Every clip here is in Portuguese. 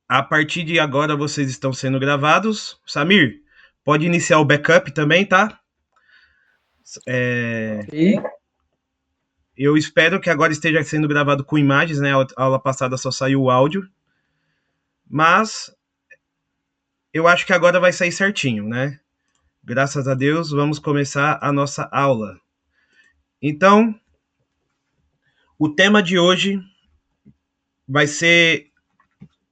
A partir de agora vocês estão sendo gravados. Samir, pode iniciar o backup também, tá? É, Ok. eu espero que agora esteja sendo gravado com imagens, né? A aula passada só saiu o áudio, mas eu acho que agora vai sair certinho, né? Graças a Deus, vamos começar a nossa aula. Então, o tema de hoje vai ser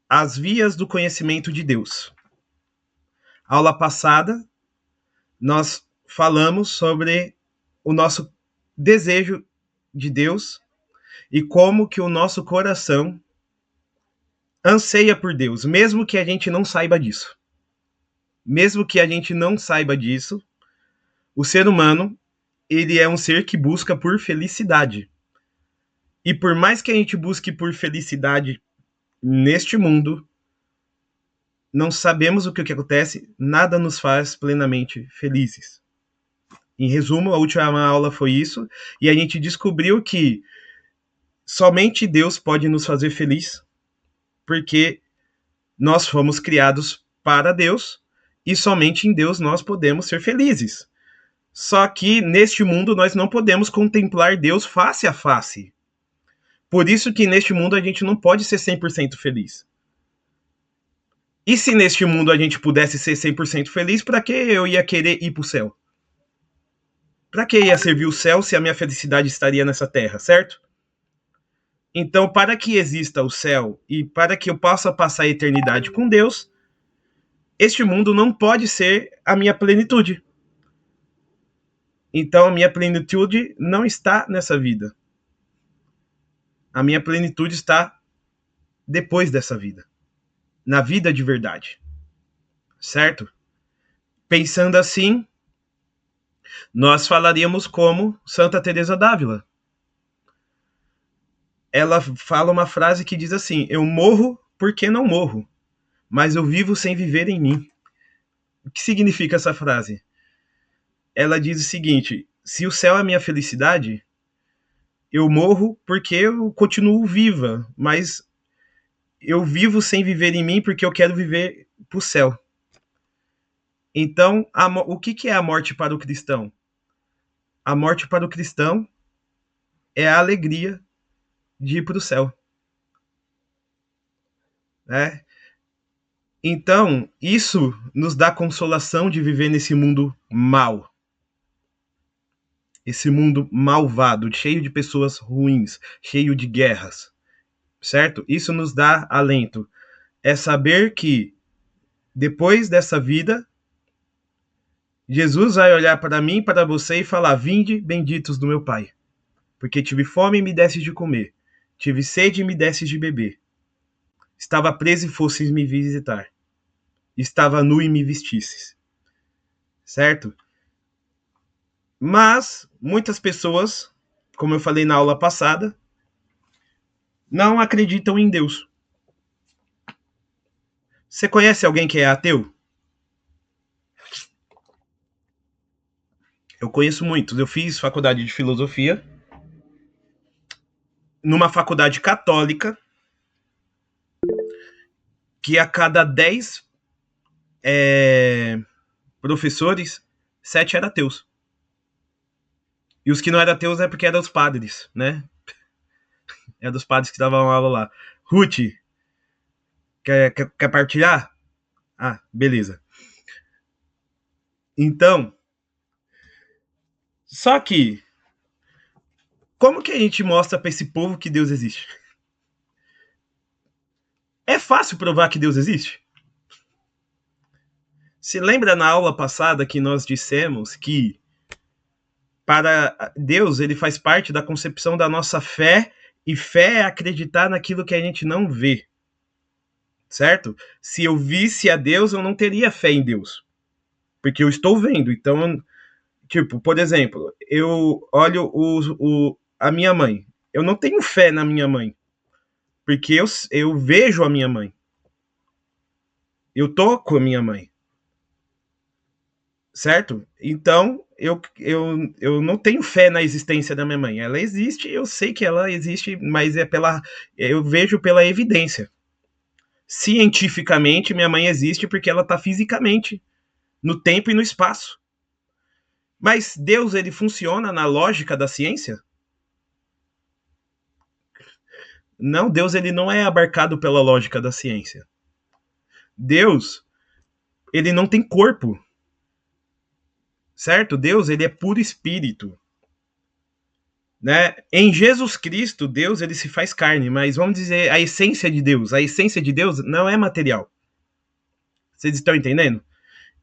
as vias do conhecimento de Deus. Aula passada, nós falamos sobre o nosso desejo de Deus e como que o nosso coração anseia por Deus, mesmo que a gente não saiba disso. Mesmo que a gente não saiba disso, o ser humano, ele é um ser que busca por felicidade. E por mais que a gente busque por felicidade neste mundo, não sabemos o que acontece, nada nos faz plenamente felizes. Em resumo, a última aula foi isso, e a gente descobriu que somente Deus pode nos fazer feliz, porque nós fomos criados para Deus e somente em Deus nós podemos ser felizes. Só que neste mundo nós não podemos contemplar Deus face a face. Por isso que neste mundo a gente não pode ser 100% feliz. E se neste mundo a gente pudesse ser 100% feliz, para que eu ia querer ir para o céu? Para que ia servir o céu se a minha felicidade estaria nessa terra, certo? Então, para que exista o céu e para que eu possa passar a eternidade com Deus, este mundo não pode ser a minha plenitude. Então, a minha plenitude não está nessa vida. A minha plenitude está depois dessa vida, na vida de verdade, certo? Pensando assim, nós falaríamos como Santa Teresa d'Ávila. Ela fala uma frase que diz assim: eu morro porque não morro, mas eu vivo sem viver em mim. O que significa essa frase? Ela diz o seguinte: se o céu é a minha felicidade, eu morro porque eu continuo viva, mas eu vivo sem viver em mim porque eu quero viver pro céu. Então, o que é a morte para o cristão? A morte para o cristão é a alegria de ir para o céu, né? Então, isso nos dá consolação de viver nesse mundo mal, esse mundo malvado, cheio de pessoas ruins, cheio de guerras, certo? Isso nos dá alento. É saber que depois dessa vida, Jesus vai olhar para mim, para você e falar: vinde, benditos do meu Pai, porque tive fome e me desses de comer, tive sede e me desses de beber, estava preso e fosses me visitar, estava nu e me vestisses, certo? Mas muitas pessoas, como eu falei na aula passada, não acreditam em Deus. Você conhece alguém que é ateu? Eu conheço muitos. Eu fiz faculdade de filosofia numa faculdade católica que a cada 10 professores, 7 eram ateus. E os que não eram ateus é porque eram os padres, né? Eram os padres que davam aula lá. Ruth, quer partilhar? Ah, beleza. Então, só que, como que a gente mostra para esse povo que Deus existe? É fácil provar que Deus existe? Se lembra na aula passada que nós dissemos que para Deus ele faz parte da concepção da nossa fé, e fé é acreditar naquilo que a gente não vê, certo? Se eu visse a Deus, eu não teria fé em Deus, porque eu estou vendo. Então, tipo, por exemplo, eu olho a minha mãe. Eu não tenho fé na minha mãe, porque eu vejo a minha mãe. Eu toco a minha mãe, certo? Então, eu não tenho fé na existência da minha mãe. Ela existe, eu sei que ela existe, mas eu vejo pela evidência. Cientificamente, minha mãe existe porque ela está fisicamente no tempo e no espaço. Mas Deus, ele funciona na lógica da ciência? Não, Deus, ele não é abarcado pela lógica da ciência. Deus, ele não tem corpo, certo? Deus, ele é puro espírito, né? Em Jesus Cristo, Deus, ele se faz carne, mas vamos dizer a essência de Deus não é material. Vocês estão entendendo?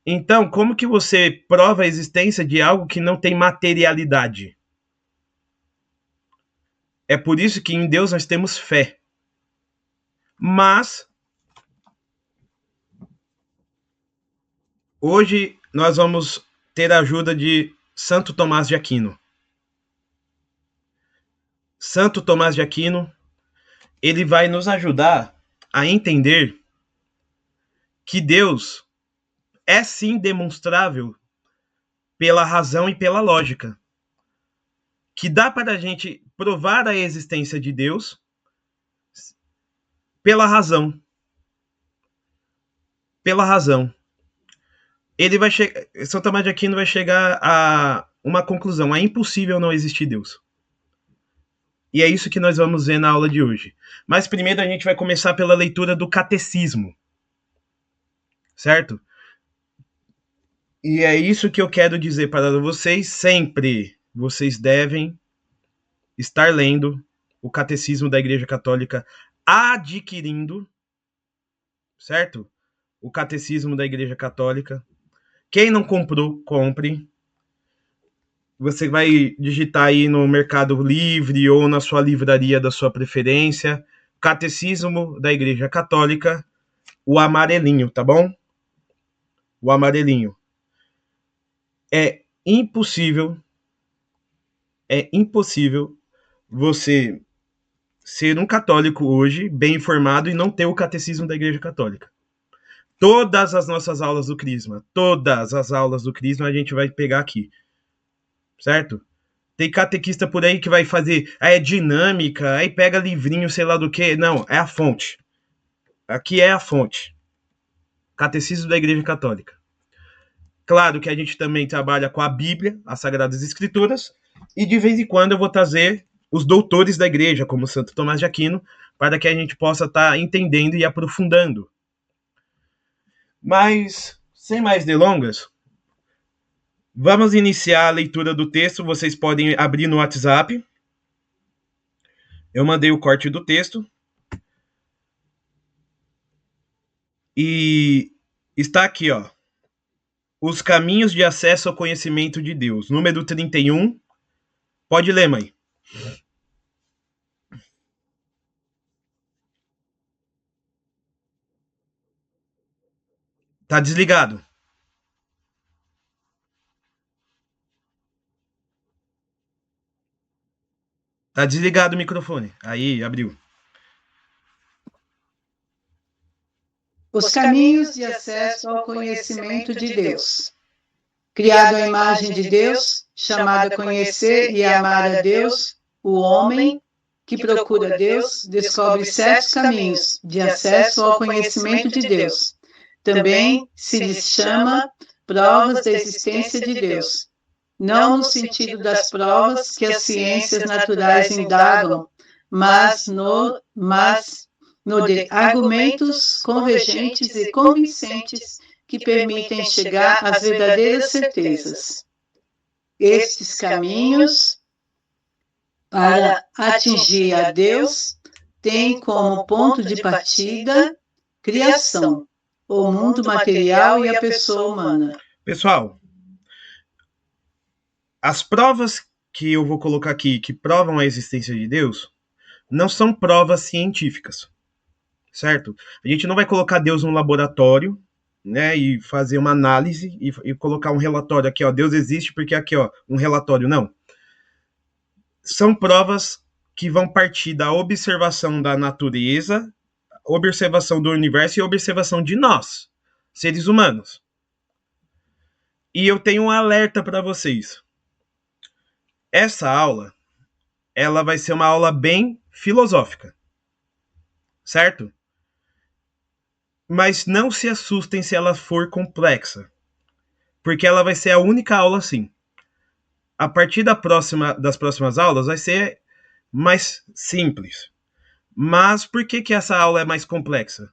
Então, como que você prova a existência de algo que não tem materialidade? É por isso que em Deus nós temos fé. Mas hoje nós vamos ter a ajuda de Santo Tomás de Aquino. Santo Tomás de Aquino, ele vai nos ajudar a entender que Deus é sim demonstrável pela razão e pela lógica. Que dá para a gente provar a existência de Deus pela razão. Pela razão. Ele vai chegar, São Tomás de Aquino vai chegar a uma conclusão: é impossível não existir Deus. E é isso que nós vamos ver na aula de hoje. Mas primeiro a gente vai começar pela leitura do catecismo, certo? E é isso que eu quero dizer para vocês: sempre vocês devem estar lendo o catecismo da Igreja Católica, adquirindo, certo? O catecismo da Igreja Católica. Quem não comprou, compre. Você vai digitar aí no Mercado Livre ou na sua livraria da sua preferência, Catecismo da Igreja Católica, o amarelinho, tá bom? O amarelinho. É impossível você ser um católico hoje, bem informado, e não ter o Catecismo da Igreja Católica. Todas as nossas aulas do Crisma, a gente vai pegar aqui, certo? Tem catequista por aí que vai fazer, é dinâmica, aí pega livrinho, sei lá do que. Não, é a fonte. Aqui é a fonte. Catecismo da Igreja Católica. Claro que a gente também trabalha com a Bíblia, as Sagradas Escrituras, e de vez em quando eu vou trazer os doutores da igreja, como Santo Tomás de Aquino, para que a gente possa estar entendendo e aprofundando. Mas, sem mais delongas, vamos iniciar a leitura do texto. Vocês podem abrir no WhatsApp. Eu mandei o corte do texto. E está aqui, ó. Os caminhos de acesso ao conhecimento de Deus. Número 31. Pode ler, mãe. Tá desligado. Tá desligado o microfone. Aí, abriu. Os caminhos de acesso ao conhecimento de Deus. Criado à imagem de Deus, chamado a conhecer e amar a Deus, o homem que procura Deus descobre certos caminhos de acesso ao conhecimento de Deus. Também se lhes chama provas da existência de Deus, não no sentido das provas que as ciências naturais indagam, mas no de argumentos convergentes e convincentes que permitem chegar às verdadeiras certezas. Estes caminhos para atingir a Deus têm como ponto de partida criação, o mundo material e a pessoa humana. Pessoal, as provas que eu vou colocar aqui, que provam a existência de Deus, não são provas científicas, certo? A gente não vai colocar Deus num laboratório, né, e fazer uma análise e colocar um relatório aqui, ó, Deus existe porque aqui, ó, um relatório, não. São provas que vão partir da observação da natureza, observação do universo e observação de nós, seres humanos. E eu tenho um alerta para vocês. Essa aula, ela vai ser uma aula bem filosófica, certo? Mas não se assustem se ela for complexa, porque ela vai ser a única aula assim. A partir das próximas aulas vai ser mais simples. Mas por que essa aula é mais complexa?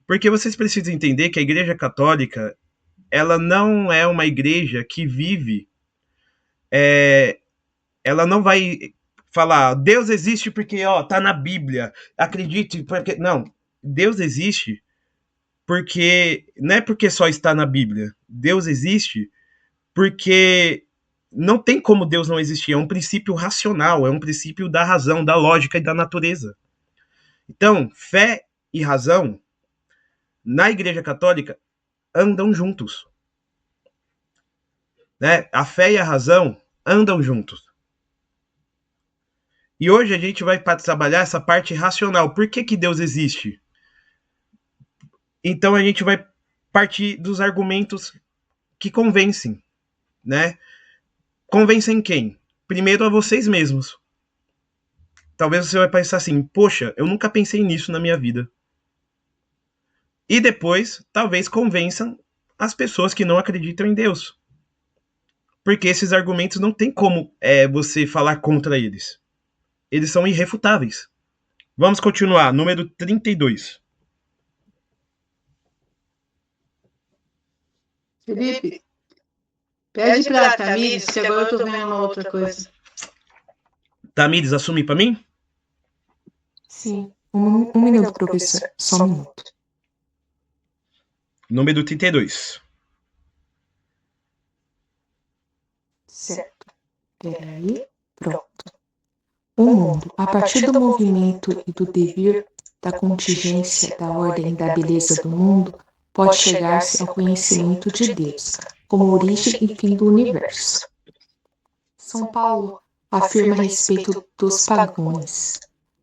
Porque vocês precisam entender que a Igreja Católica, ela não é uma igreja que vive, ela não vai falar Deus existe porque tá na Bíblia, acredite porque não, Deus existe porque não é porque só está na Bíblia. Deus existe porque não tem como Deus não existir. É um princípio racional, é um princípio da razão, da lógica e da natureza. Então, fé e razão na Igreja Católica andam juntos, né? A fé e a razão andam juntos. E hoje a gente vai trabalhar essa parte racional. Por que Deus existe? Então a gente vai partir dos argumentos que convencem, né? Convencem quem? Primeiro a vocês mesmos. Talvez você vai pensar assim, poxa, eu nunca pensei nisso na minha vida. E depois, talvez convençam as pessoas que não acreditam em Deus. Porque esses argumentos não tem como você falar contra eles. Eles são irrefutáveis. Vamos continuar. Número 32. Felipe, pede para a Tamires, que agora eu estou vendo uma outra coisa. Tamires, assume para mim? Sim. Um minuto, professor. Só um minuto. Número 32. Certo. Peraí. Pronto. O mundo, a partir do movimento e do devir da contingência da ordem e da beleza do mundo, pode chegar-se ao conhecimento de Deus, como origem e fim do universo. São Paulo afirma a respeito dos pagãos.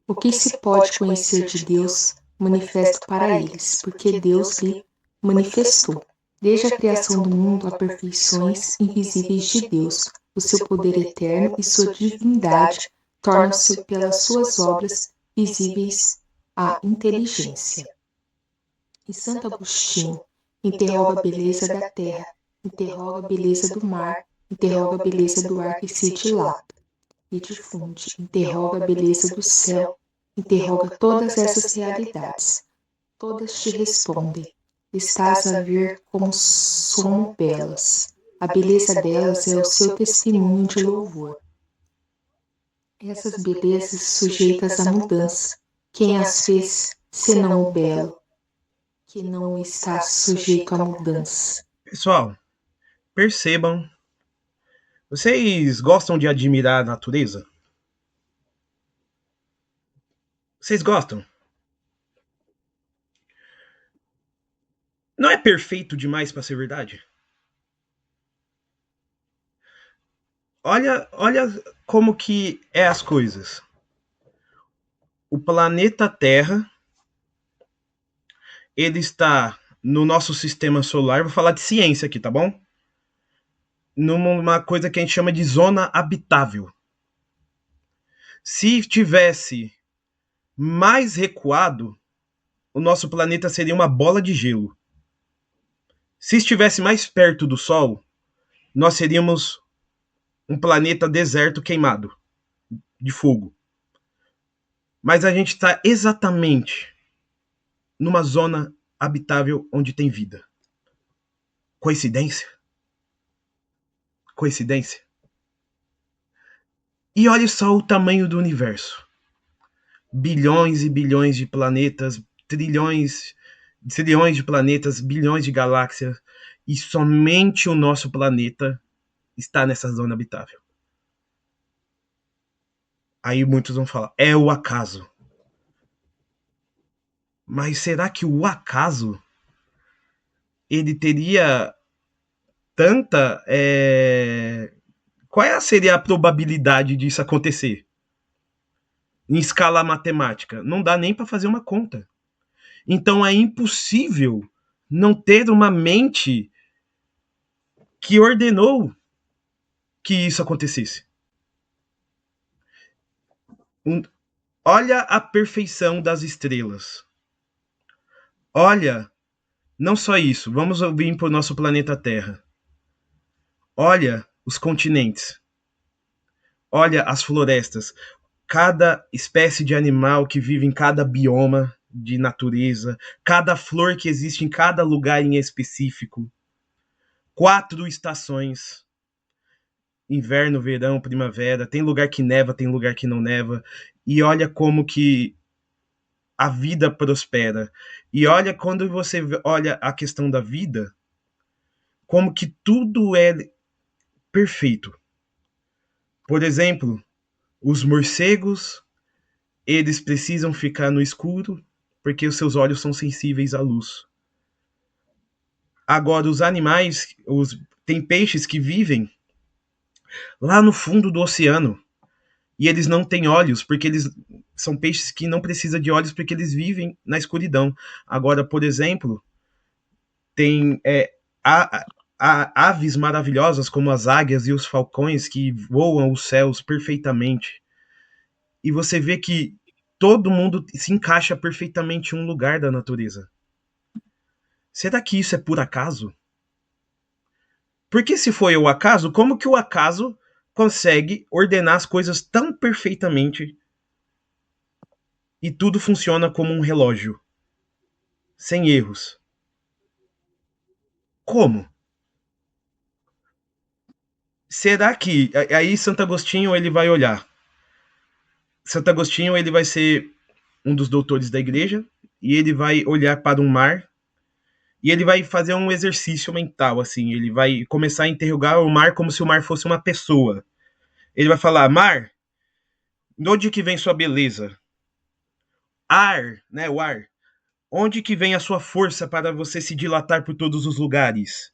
O que se pode conhecer de Deus, manifesto para eles, porque Deus lhe manifestou. Desde a criação do mundo, há perfeições invisíveis de Deus, o seu poder eterno e sua divindade tornam-se pelas suas obras visíveis à inteligência. E Santo Agostinho interroga a beleza da terra, interroga a beleza do mar, interroga a beleza do ar que se dilata e difunde, interroga a beleza do céu, interroga todas essas realidades. Todas te respondem. Estás a ver como somos belas. A beleza delas é o seu testemunho de louvor. Essas belezas sujeitas à mudança. Quem as fez, senão o belo, que não está sujeito à mudança? Pessoal, percebam. Vocês gostam de admirar a natureza? Vocês gostam? Não é perfeito demais para ser verdade? Olha como que é as coisas. O planeta Terra, ele está no nosso sistema solar. Vou falar de ciência aqui, tá bom? Numa coisa que a gente chama de zona habitável. Se tivesse mais recuado, o nosso planeta seria uma bola de gelo. Se estivesse mais perto do Sol, nós seríamos um planeta deserto queimado, de fogo. Mas a gente está exatamente numa zona habitável onde tem vida. Coincidência? Coincidência? E olha só o tamanho do universo. Bilhões e bilhões de planetas, trilhões de planetas, bilhões de galáxias, e somente o nosso planeta está nessa zona habitável. Aí muitos vão falar, é o acaso. Mas será que o acaso ele teria tanta... Qual seria a probabilidade disso acontecer? Em escala matemática? Não dá nem para fazer uma conta. Então é impossível não ter uma mente que ordenou que isso acontecesse. Olha a perfeição das estrelas. Olha, não só isso, vamos vir para o nosso planeta Terra. Olha os continentes. Olha as florestas. Cada espécie de animal que vive em cada bioma de natureza, cada flor que existe em cada lugar em específico. 4 estações: inverno, verão, primavera. Tem lugar que neva, tem lugar que não neva. E olha como que a vida prospera. E olha, quando você olha a questão da vida, como que tudo é perfeito. Por exemplo, os morcegos, eles precisam ficar no escuro porque os seus olhos são sensíveis à luz. Agora, os animais, tem peixes que vivem lá no fundo do oceano e eles não têm olhos porque eles são peixes que não precisam de olhos porque eles vivem na escuridão. Agora, por exemplo, tem aves maravilhosas como as águias e os falcões que voam os céus perfeitamente. E você vê que todo mundo se encaixa perfeitamente em um lugar da natureza. Será que isso é por acaso? Porque se foi o acaso, como que o acaso consegue ordenar as coisas tão perfeitamente e tudo funciona como um relógio, sem erros? Como? Será que aí Santo Agostinho ele vai olhar? Santo Agostinho ele vai ser um dos doutores da igreja e ele vai olhar para um mar e ele vai fazer um exercício mental, assim, ele vai começar a interrogar o mar como se o mar fosse uma pessoa. Ele vai falar: mar, de onde que vem sua beleza? Ar, né, o ar. Onde que vem a sua força para você se dilatar por todos os lugares?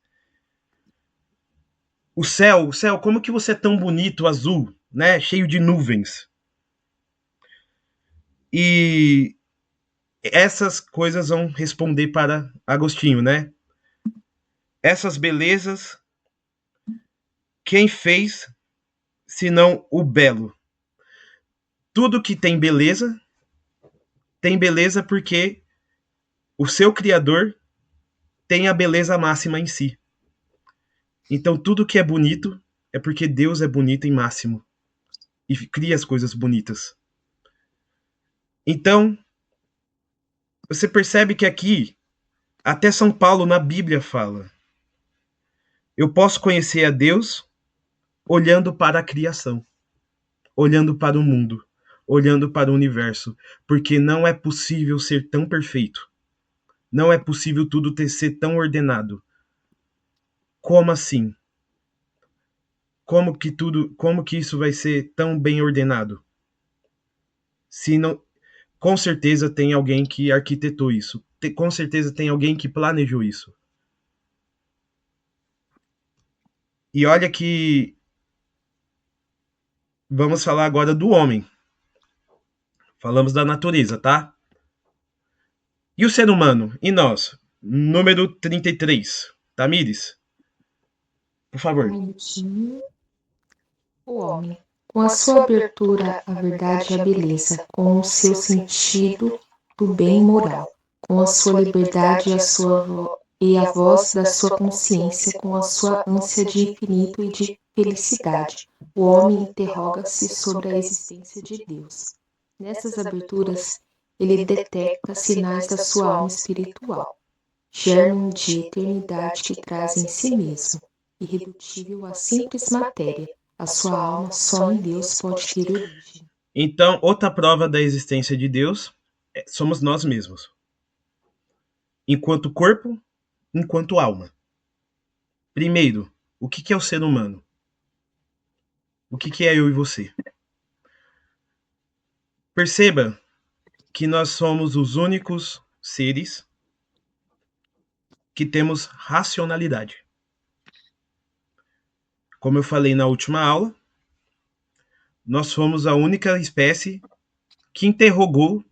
O céu, como que você é tão bonito, azul, né, cheio de nuvens? E essas coisas vão responder para Agostinho, né? Essas belezas, quem fez, senão o belo? Tudo que tem beleza porque o seu criador tem a beleza máxima em si. Então tudo que é bonito é porque Deus é bonito em máximo e cria as coisas bonitas. Então, você percebe que aqui, até São Paulo na Bíblia fala: eu posso conhecer a Deus olhando para a criação, olhando para o mundo, olhando para o universo, porque não é possível ser tão perfeito. Não é possível tudo ser tão ordenado. Como assim? Como que isso vai ser tão bem ordenado? Se não, com certeza tem alguém que arquitetou isso. Com certeza tem alguém que planejou isso. E olha que vamos falar agora do homem. Falamos da natureza, tá? E o ser humano? E nós? Número 33. Tamires, por favor. O homem, com a sua abertura à verdade e à beleza, com o seu sentido do bem moral, com a sua liberdade e a voz da sua consciência, com a sua ânsia de infinito e de felicidade, o homem interroga-se sobre a existência de Deus. Nessas aberturas, ele detecta sinais da sua alma espiritual, germe de eternidade que traz em si mesmo, irredutível à simples matéria. A sua alma só em Deus pode ter origem. Então, outra prova da existência de Deus somos nós mesmos. Enquanto corpo, enquanto alma. Primeiro, o que é o ser humano? O que é eu e você? Perceba que nós somos os únicos seres que temos racionalidade. Como eu falei na última aula, nós fomos a única espécie que interrogou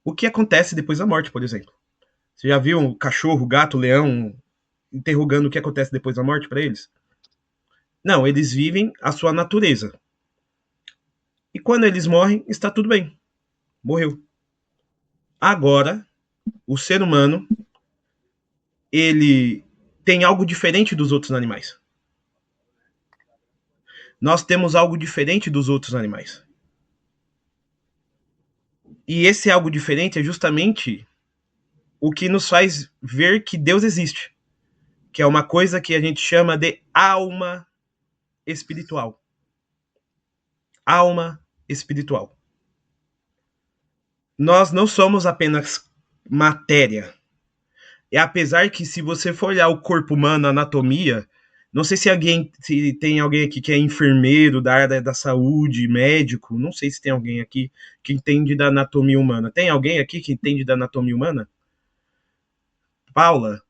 o que acontece depois da morte, por exemplo. Você já viu um cachorro, gato, leão interrogando o que acontece depois da morte para eles? Não, eles vivem a sua natureza. E quando eles morrem, está tudo bem. Morreu. Agora, o ser humano, ele tem algo diferente dos outros animais. Nós temos algo diferente dos outros animais. E esse algo diferente é justamente o que nos faz ver que Deus existe, que é uma coisa que a gente chama de alma espiritual. Alma espiritual. Nós não somos apenas matéria. E apesar que, se você for olhar o corpo humano, a anatomia, não sei se tem alguém aqui que é enfermeiro da área da saúde, médico, não sei se tem alguém aqui que entende da anatomia humana. Tem alguém aqui que entende da anatomia humana? Paula,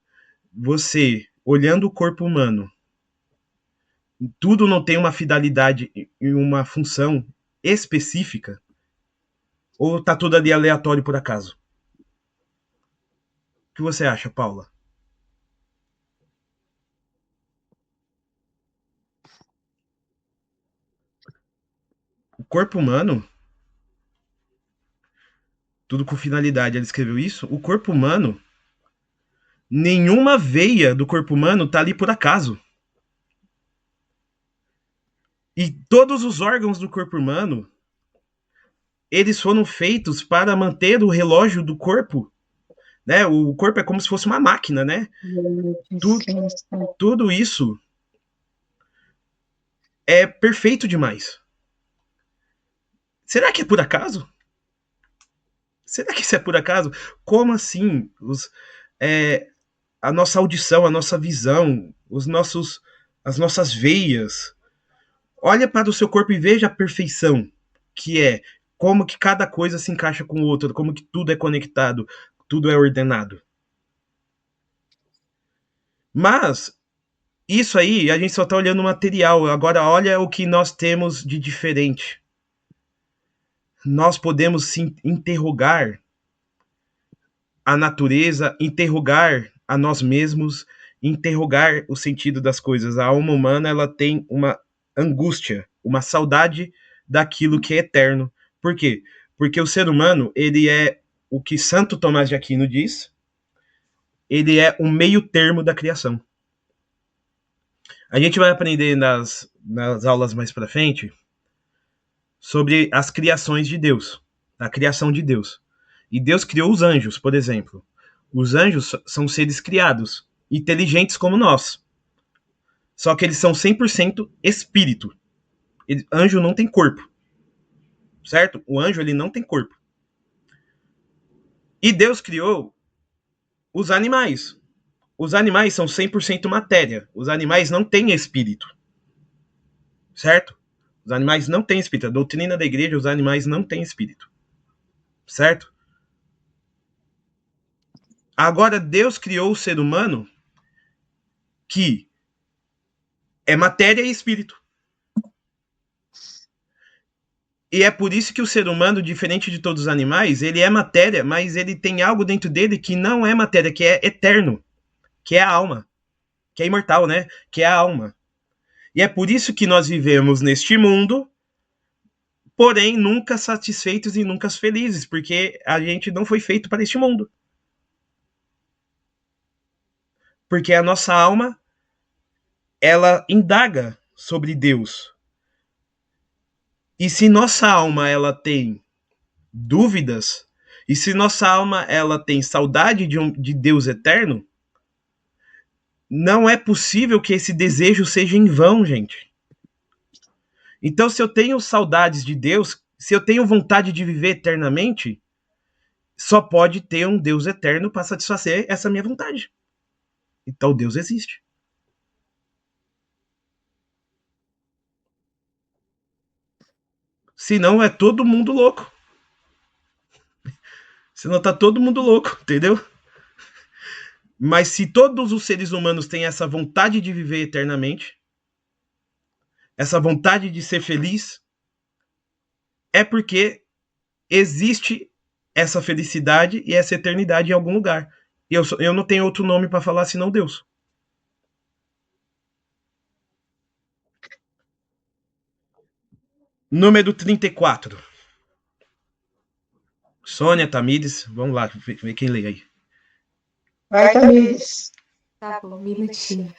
você, olhando o corpo humano, tudo não tem uma finalidade e uma função específica? Ou tá tudo ali aleatório por acaso? O que você acha, Paula? O corpo humano, tudo com finalidade, ela escreveu isso. O corpo humano, nenhuma veia do corpo humano tá ali por acaso. E todos os órgãos do corpo humano, eles foram feitos para manter o relógio do corpo, né? O corpo é como se fosse uma máquina, né? Tudo isso é perfeito demais. Será que é por acaso? Será que isso é por acaso? Como assim? A nossa audição, a nossa visão, as nossas veias. Olha para o seu corpo e veja a perfeição que é, como que cada coisa se encaixa com o outro, como que tudo é conectado, tudo é ordenado. Mas isso aí, a gente só está olhando o material. Agora olha o que nós temos de diferente. Nós podemos se interrogar a natureza, interrogar a nós mesmos, interrogar o sentido das coisas. A alma humana, ela tem uma angústia, uma saudade daquilo que é eterno. Por quê? Porque o ser humano, ele é o que Santo Tomás de Aquino diz, ele é o meio termo da criação. A gente vai aprender nas aulas mais para frente sobre as criações de Deus, a criação de Deus. E Deus criou os anjos, por exemplo. Os anjos são seres criados, inteligentes como nós. Só que eles são 100% espírito. Anjo não tem corpo. Certo? O anjo, ele não tem corpo. E Deus criou os animais. Os animais são 100% matéria. Os animais não têm espírito. Certo? Os animais não têm espírito. A doutrina da igreja, os animais não têm espírito. Certo? Agora, Deus criou o ser humano que é matéria e espírito. E é por isso que o ser humano, diferente de todos os animais, ele é matéria, mas ele tem algo dentro dele que não é matéria, que é eterno, que é a alma, que é imortal, né? Que é a alma. E é por isso que nós vivemos neste mundo, porém nunca satisfeitos e nunca felizes, porque a gente não foi feito para este mundo. Porque a nossa alma, ela indaga sobre Deus. E se nossa alma ela tem dúvidas, e se nossa alma ela tem saudade de Deus eterno, não é possível que esse desejo seja em vão, gente. Então, se eu tenho saudades de Deus, se eu tenho vontade de viver eternamente, só pode ter um Deus eterno para satisfazer essa minha vontade. Então, Deus existe. Senão é todo mundo louco. Senão tá todo mundo louco, entendeu? Mas se todos os seres humanos têm essa vontade de viver eternamente, essa vontade de ser feliz, é porque existe essa felicidade e essa eternidade em algum lugar. E eu não tenho outro nome para falar senão Deus. Número 34. Sônia, Tamires, vamos lá, ver quem lê aí. Vai, Tamires. Tá bom, um minutinho.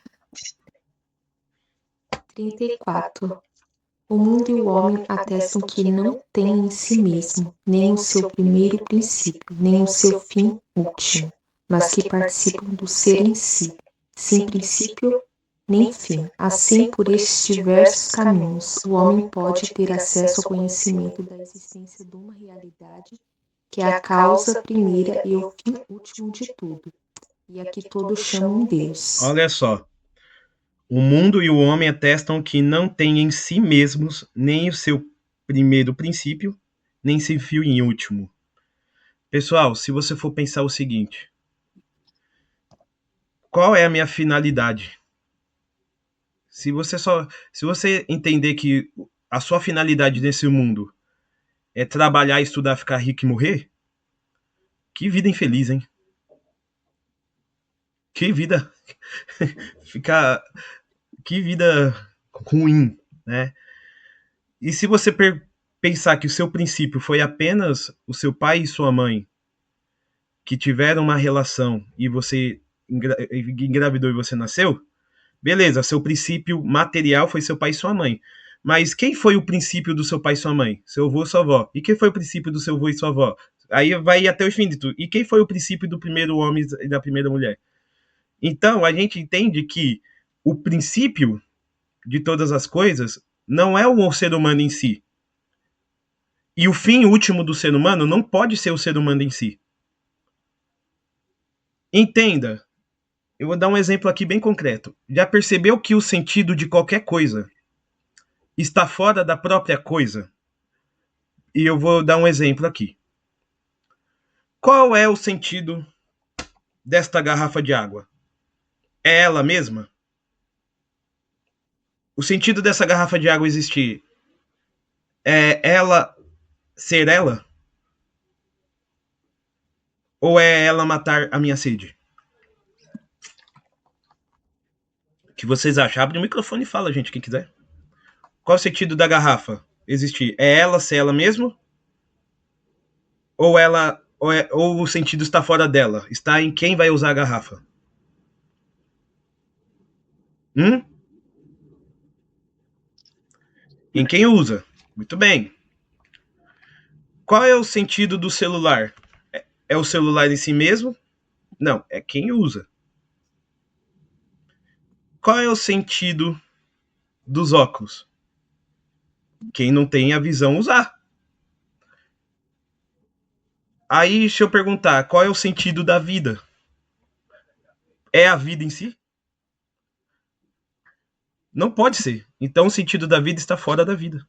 34. O mundo e o homem atestam que não tem em si mesmo nem o seu primeiro princípio, nem o seu fim último, mas que participam do ser em si, sem princípio nem fim. Assim, por estes diversos caminhos, o homem pode ter acesso ao conhecimento da existência de uma realidade que é a causa primeira e o fim último de tudo, e a que todos chamam Deus. Olha só. O mundo e o homem atestam que não têm em si mesmos nem o seu primeiro princípio, nem seu fim último. Pessoal, se você for pensar o seguinte, qual é a minha finalidade? Se você entender que a sua finalidade nesse mundo é trabalhar, estudar, ficar rico e morrer, que vida infeliz, hein? Que vida ficar que vida ruim, né? E se você pensar que o seu princípio foi apenas o seu pai e sua mãe que tiveram uma relação e você engravidou e você nasceu, beleza, seu princípio material foi seu pai e sua mãe. Mas quem foi o princípio do seu pai e sua mãe? Seu avô e sua avó. E quem foi o princípio do seu avô e sua avó? Aí vai até o infinito. E quem foi o princípio do primeiro homem e da primeira mulher? Então, a gente entende que o princípio de todas as coisas não é o ser humano em si. E o fim último do ser humano não pode ser o ser humano em si. Entenda, eu vou dar um exemplo aqui bem concreto. Já percebeu que o sentido de qualquer coisa está fora da própria coisa? E eu vou dar um exemplo aqui. Qual é o sentido desta garrafa de água? É ela mesma? O sentido dessa garrafa de água existir é ela ser ela? Ou é ela matar a minha sede? O que vocês acham? Abre o microfone e fala, gente, quem quiser. Qual o sentido da garrafa existir? É ela ser ela mesmo? Ou o sentido está fora dela? Está em quem vai usar a garrafa? Em quem usa. Muito bem. Qual é o sentido do celular? É o celular em si mesmo? Não, é quem usa. Qual é o sentido dos óculos? Quem não tem a visão usar. Aí, deixa eu perguntar, qual é o sentido da vida? É a vida em si? Não pode ser. Então, o sentido da vida está fora da vida.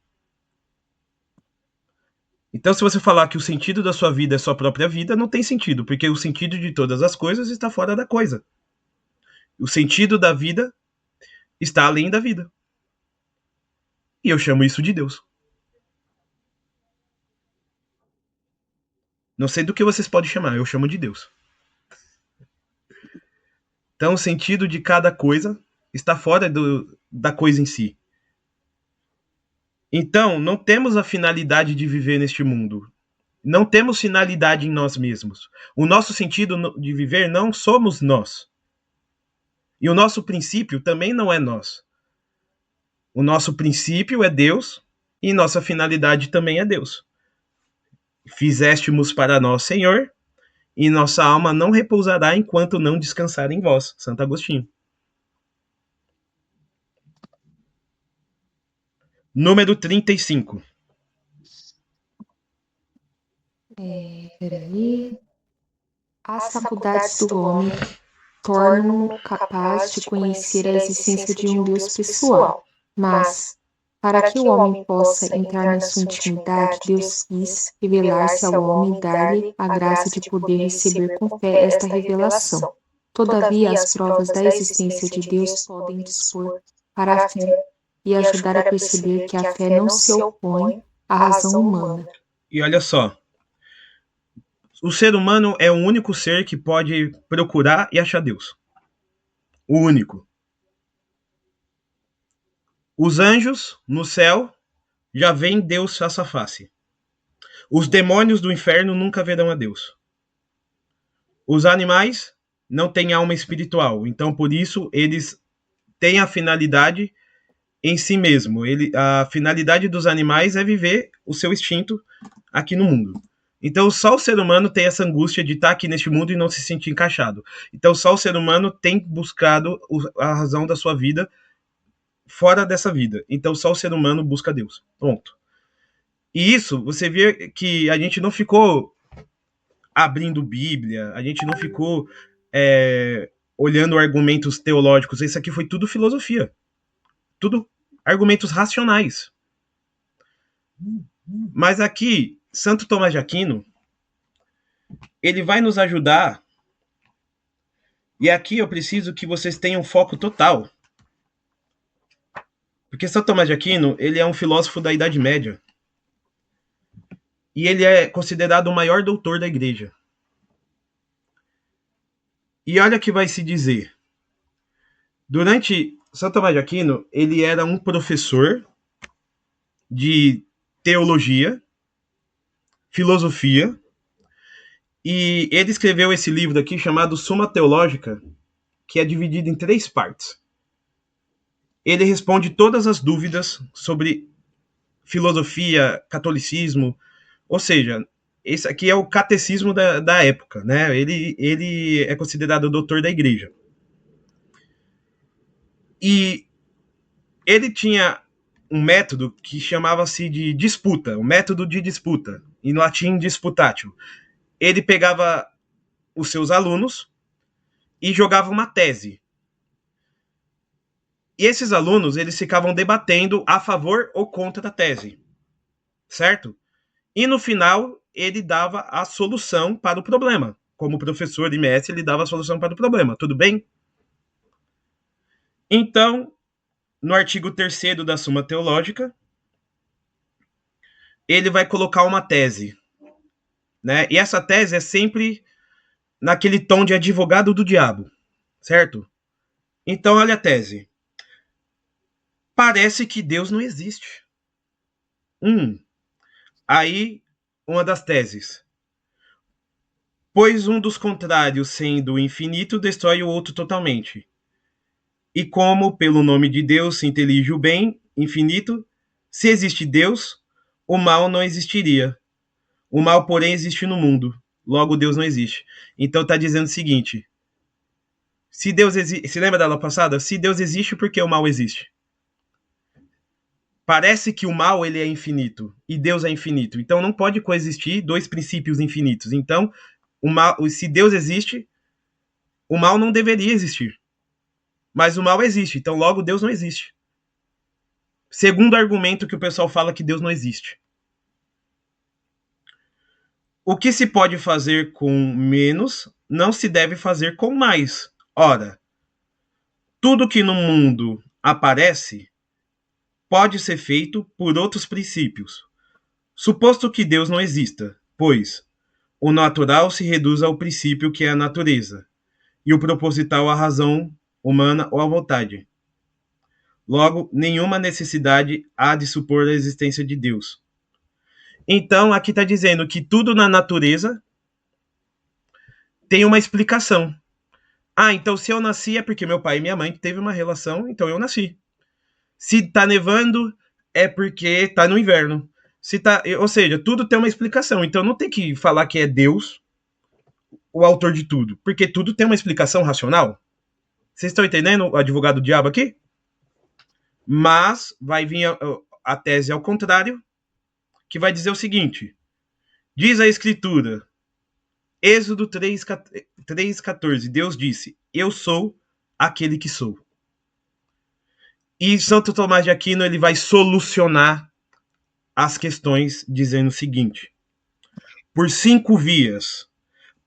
Então, se você falar que o sentido da sua vida é sua própria vida, não tem sentido, porque o sentido de todas as coisas está fora da coisa. O sentido da vida está além da vida. E eu chamo isso de Deus. Não sei do que vocês podem chamar, eu chamo de Deus. Então, o sentido de cada coisa está fora da coisa em si. Então, não temos a finalidade de viver neste mundo. Não temos finalidade em nós mesmos. O nosso sentido de viver não somos nós. E o nosso princípio também não é nós. O nosso princípio é Deus e nossa finalidade também é Deus. Fizéstimos para nós, Senhor, e nossa alma não repousará enquanto não descansar em vós. Santo Agostinho. Número 35. Peraí. As faculdades do homem tornam-no capaz de conhecer a existência de um Deus pessoal, mas, para que o homem possa entrar na sua intimidade, Deus quis revelar-se ao homem e dar-lhe a graça de poder receber com fé esta revelação. Todavia, as provas da existência de Deus podem dispor para a fé e ajudar a perceber que a fé não se opõe à razão humana. E olha só, o ser humano é o único ser que pode procurar e achar Deus. O único. Os anjos, no céu, já veem Deus face a face. Os demônios do inferno nunca verão a Deus. Os animais não têm alma espiritual. Então, por isso, eles têm a finalidade em si mesmo. A finalidade dos animais é viver o seu instinto aqui no mundo. Então, só o ser humano tem essa angústia de estar aqui neste mundo e não se sentir encaixado. Então, só o ser humano tem buscado a razão da sua vida fora dessa vida. Então, só o ser humano busca Deus. Ponto. E isso, você vê que a gente não ficou abrindo Bíblia, a gente não ficou olhando argumentos teológicos. Isso aqui foi tudo filosofia. Tudo argumentos racionais. Mas aqui, Santo Tomás de Aquino, ele vai nos ajudar, e aqui eu preciso que vocês tenham foco total. Porque Santo Tomás de Aquino, ele é um filósofo da Idade Média. E ele é considerado o maior doutor da igreja. E olha o que vai se dizer. Durante Santo Tomás de Aquino, ele era um professor de teologia, filosofia, e ele escreveu esse livro aqui chamado Suma Teológica, que é dividido em 3 partes. Ele responde todas as dúvidas sobre filosofia, catolicismo, ou seja, esse aqui é o catecismo da época, né? Ele é considerado o doutor da igreja. E ele tinha um método que chamava-se de disputa, o método de disputa, em latim disputatio. Ele pegava os seus alunos e jogava uma tese. E esses alunos, eles ficavam debatendo a favor ou contra a tese, certo? E no final, ele dava a solução para o problema. Como professor e mestre, ele dava a solução para o problema, tudo bem? Então, no artigo 3º da Suma Teológica, ele vai colocar uma tese, né? E essa tese é sempre naquele tom de advogado do diabo, certo? Então, olha a tese. Parece que Deus não existe. Aí, uma das teses. Pois um dos contrários, sendo infinito, destrói o outro totalmente. E como, pelo nome de Deus, se intelige o bem infinito, se existe Deus, o mal não existiria. O mal, porém, existe no mundo. Logo, Deus não existe. Então, está dizendo o seguinte. Se Deus existe... Se lembra da aula passada? Se Deus existe, por que o mal existe? Parece que o mal ele é infinito e Deus é infinito. Então não pode coexistir 2 princípios infinitos. Então, se Deus existe, o mal não deveria existir. Mas o mal existe, então logo Deus não existe. Segundo argumento que o pessoal fala que Deus não existe. O que se pode fazer com menos não se deve fazer com mais. Ora, tudo que no mundo aparece pode ser feito por outros princípios. Suposto que Deus não exista, pois o natural se reduz ao princípio que é a natureza, e o proposital à razão humana ou à vontade. Logo, nenhuma necessidade há de supor a existência de Deus. Então, aqui está dizendo que tudo na natureza tem uma explicação. Então se eu nasci é porque meu pai e minha mãe teve uma relação, então eu nasci. Se tá nevando, é porque tá no inverno. Ou seja, tudo tem uma explicação. Então não tem que falar que é Deus o autor de tudo. Porque tudo tem uma explicação racional. Vocês estão entendendo o advogado do diabo aqui? Mas vai vir a tese ao contrário, que vai dizer o seguinte. Diz a Escritura, Êxodo 3,14, Deus disse, eu sou aquele que sou. E Santo Tomás de Aquino ele vai solucionar as questões dizendo o seguinte. Por 5 vias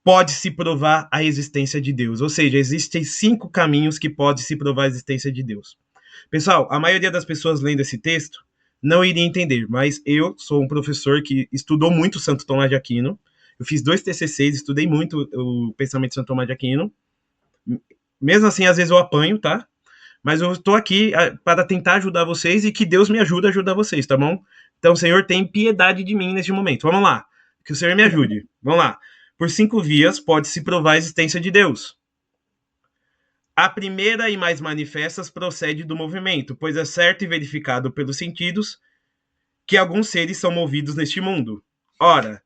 pode-se provar a existência de Deus. Ou seja, existem 5 caminhos que pode-se provar a existência de Deus. Pessoal, a maioria das pessoas lendo esse texto não iria entender, mas eu sou um professor que estudou muito Santo Tomás de Aquino. Eu fiz 2 TCCs, estudei muito o pensamento de Santo Tomás de Aquino. Mesmo assim, às vezes eu apanho, tá? Mas eu estou aqui para tentar ajudar vocês e que Deus me ajude a ajudar vocês, tá bom? Então, Senhor, tem piedade de mim neste momento. Vamos lá. Que o Senhor me ajude. Vamos lá. Por 5 vias pode-se provar a existência de Deus. A primeira e mais manifestas procede do movimento, pois é certo e verificado pelos sentidos que alguns seres são movidos neste mundo. Ora,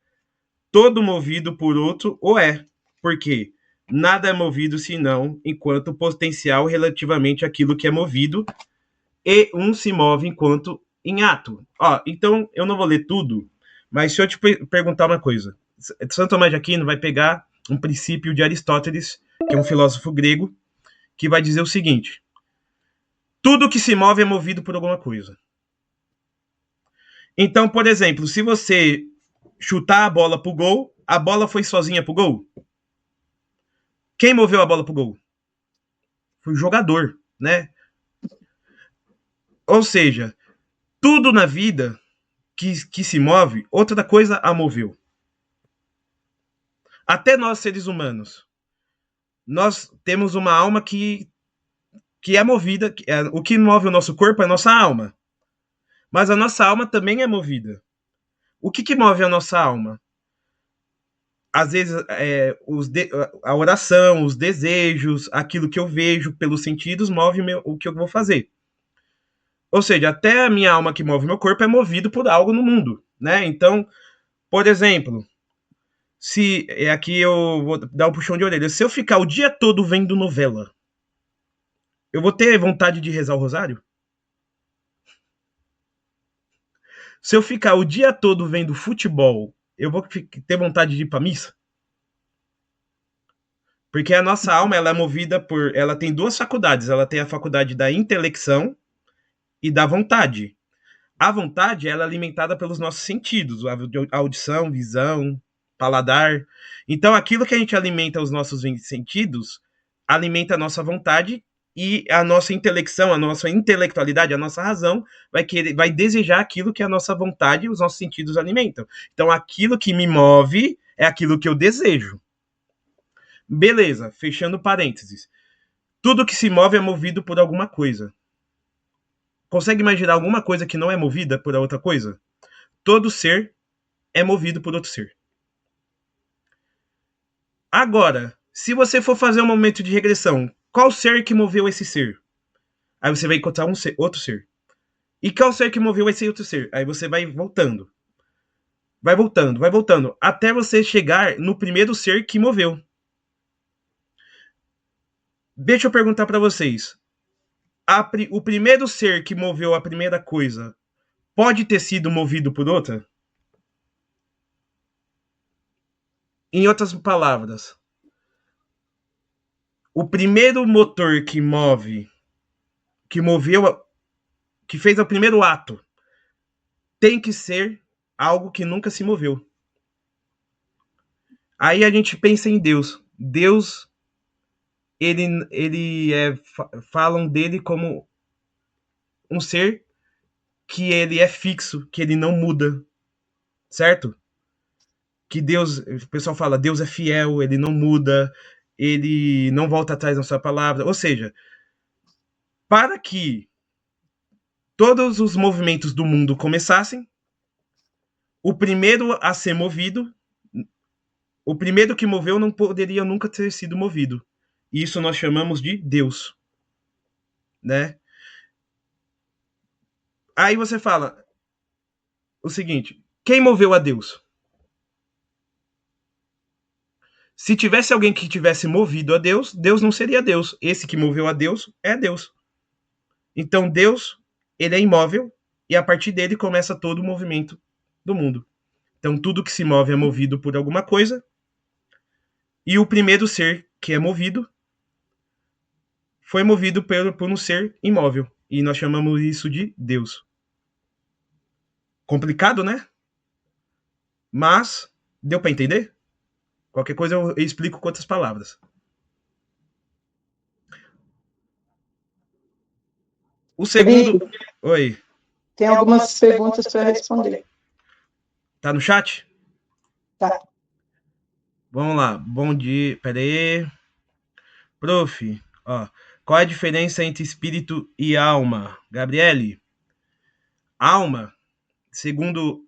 todo movido por outro o é, porque nada é movido senão enquanto potencial relativamente àquilo que é movido, e um se move enquanto em ato. Então eu não vou ler tudo, mas se eu te perguntar uma coisa, Santo Tomás de Aquino vai pegar um princípio de Aristóteles, que é um filósofo grego, que vai dizer o seguinte: tudo que se move é movido por alguma coisa. Então, por exemplo, se você chutar a bola pro gol, a bola foi sozinha pro gol? Quem moveu a bola pro gol? Foi o jogador, né? Ou seja, tudo na vida que se move, outra coisa a moveu. Até nós, seres humanos, nós temos uma alma que é movida, o que move o nosso corpo é a nossa alma. Mas a nossa alma também é movida. O que move a nossa alma? Às vezes, a oração, os desejos, aquilo que eu vejo pelos sentidos, move o que eu vou fazer. Ou seja, até a minha alma que move meu corpo é movido por algo no mundo, né? Então, por exemplo, se aqui eu vou dar um puxão de orelha, se eu ficar o dia todo vendo novela, eu vou ter vontade de rezar o rosário? Se eu ficar o dia todo vendo futebol, eu vou ter vontade de ir pra missa? Porque a nossa alma, ela é movida por... Ela tem duas faculdades. Ela tem a faculdade da intelecção e da vontade. A vontade, ela é alimentada pelos nossos sentidos. Audição, visão, paladar. Então, aquilo que a gente alimenta os nossos sentidos, alimenta a nossa vontade, e a nossa intelecção, a nossa intelectualidade, a nossa razão vai desejar aquilo que a nossa vontade e os nossos sentidos alimentam. Então, aquilo que me move é aquilo que eu desejo. Beleza, fechando parênteses. Tudo que se move é movido por alguma coisa. Consegue imaginar alguma coisa que não é movida por outra coisa? Todo ser é movido por outro ser. Agora, se você for fazer um momento de regressão, qual ser que moveu esse ser? Aí você vai encontrar outro ser. E qual ser que moveu esse outro ser? Aí você vai voltando. Vai voltando, vai voltando. Até você chegar no primeiro ser que moveu. Deixa eu perguntar para vocês. O primeiro ser que moveu a primeira coisa pode ter sido movido por outra? Em outras palavras, o primeiro motor que moveu, que fez o primeiro ato, tem que ser algo que nunca se moveu. Aí a gente pensa em Deus. Deus, falam dele como um ser que ele é fixo, que ele não muda, certo? Que Deus, o pessoal fala, Deus é fiel, ele não muda, ele não volta atrás na sua palavra. Ou seja, para que todos os movimentos do mundo começassem, o primeiro a ser movido, o primeiro que moveu não poderia nunca ter sido movido. Isso nós chamamos de Deus, né? Aí você fala o seguinte: quem moveu a Deus? Se tivesse alguém que tivesse movido a Deus, Deus não seria Deus. Esse que moveu a Deus é Deus. Então Deus, ele é imóvel, e a partir dele começa todo o movimento do mundo. Então tudo que se move é movido por alguma coisa, e o primeiro ser que é movido foi movido por um ser imóvel, e nós chamamos isso de Deus. Complicado, né? Mas deu para entender? Qualquer coisa eu explico com outras palavras. O segundo... Oi. Tem algumas perguntas para responder. Tá no chat? Tá. Vamos lá. Bom dia. Pera aí. Prof, ó, qual é a diferença entre espírito e alma? Gabriele, alma, segundo...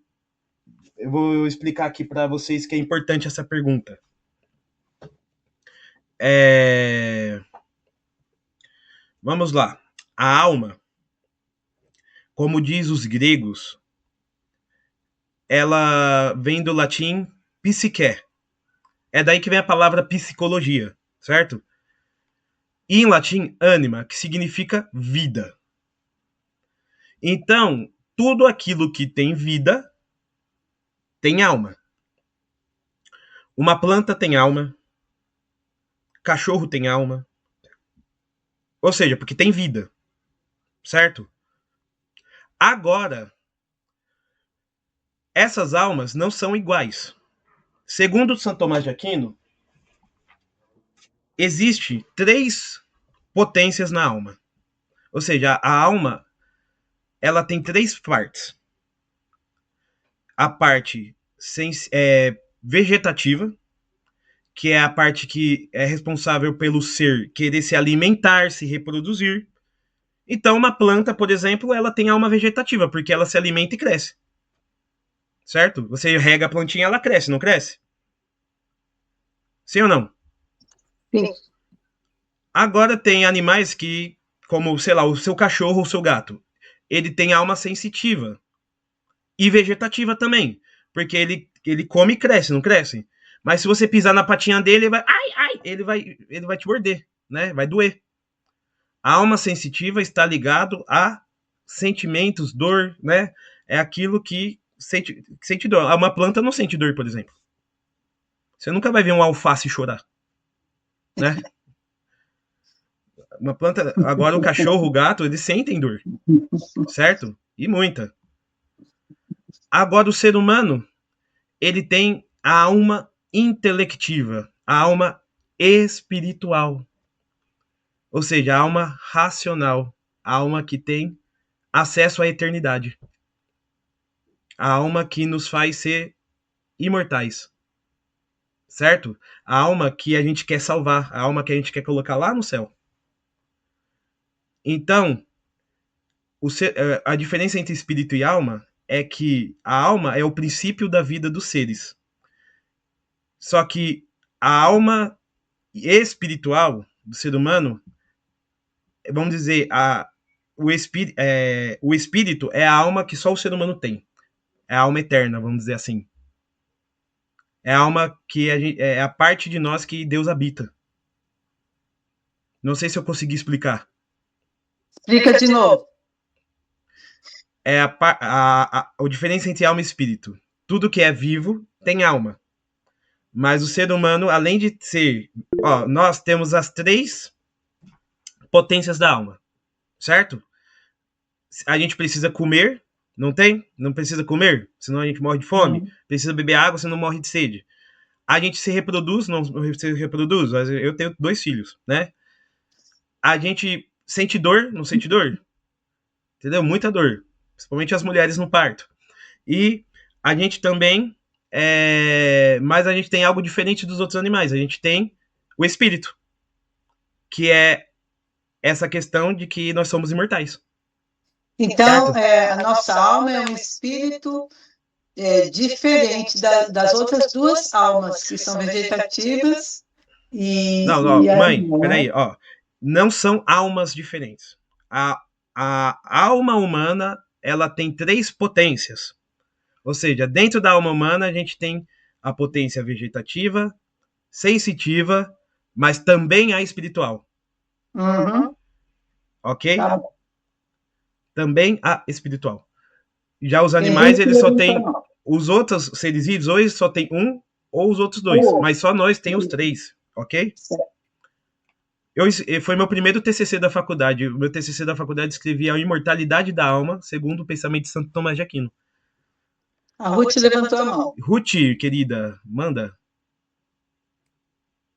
Eu vou explicar aqui para vocês que é importante essa pergunta. Vamos lá. A alma, como diz os gregos, ela vem do latim psique. É daí que vem a palavra psicologia, certo? E em latim, anima, que significa vida. Então, tudo aquilo que tem vida tem alma. Uma planta tem alma, cachorro tem alma. Ou seja, porque tem vida, certo? Agora, essas almas não são iguais. Segundo Santo Tomás de Aquino, existe 3 potências na alma. Ou seja, a alma, ela tem 3 partes. A parte vegetativa, que é a parte que é responsável pelo ser querer se alimentar, se reproduzir. Então, uma planta, por exemplo, ela tem alma vegetativa, porque ela se alimenta e cresce. Certo? Você rega a plantinha, ela cresce, não cresce? Sim ou não? Sim. Agora tem animais que, como, sei lá, o seu cachorro ou o seu gato, ele tem alma sensitiva e vegetativa também, porque ele come e cresce, não cresce? Mas se você pisar na patinha dele, ele vai te morder, né? Vai doer. A alma sensitiva está ligado a sentimentos, dor, né? É aquilo que sente dor. Uma planta não sente dor, por exemplo. Você nunca vai ver um alface chorar, né? Uma planta. Agora o cachorro, o gato, eles sentem dor, certo? E muita. Agora o ser humano, ele tem a alma intelectiva, a alma espiritual. Ou seja, a alma racional, a alma que tem acesso à eternidade. A alma que nos faz ser imortais. Certo? A alma que a gente quer salvar, a alma que a gente quer colocar lá no céu. Então, a diferença entre espírito e alma é que a alma é o princípio da vida dos seres. Só que a alma espiritual do ser humano, vamos dizer, o espírito é a alma que só o ser humano tem. É a alma eterna, vamos dizer assim. É a alma que é a parte de nós que Deus habita. Não sei se eu consegui explicar. Explica de novo. É a diferença entre alma e espírito. Tudo que é vivo tem alma. Mas o ser humano, além de ser... nós temos as 3 potências da alma. Certo? A gente precisa comer, não tem? Não precisa comer, senão a gente morre de fome. Precisa beber água, senão morre de sede. A gente se reproduz, não se reproduz. Eu tenho 2 filhos, né? A gente sente dor, não sente dor? Entendeu? Muita dor. Principalmente as mulheres no parto. E a gente também... mas a gente tem algo diferente dos outros animais. A gente tem o espírito. Que é essa questão de que nós somos imortais. Então, a nossa alma é um espírito diferente das outras 2 almas, que são vegetativas e... Não, mãe, peraí, não são almas diferentes. A alma humana, ela tem 3 potências. Ou seja, dentro da alma humana, a gente tem a potência vegetativa, sensitiva, mas também a espiritual. Uhum. Ok? Tá. Também a espiritual. Já os animais, eles só têm... Os outros seres vivos, ou eles só tem um, ou os outros 2. Mas só nós tem os 3, ok? Foi meu primeiro TCC da faculdade. O meu TCC da faculdade escrevia a imortalidade da alma, segundo o pensamento de Santo Tomás de Aquino. A Ruth levantou a mão. Ruth, querida, manda.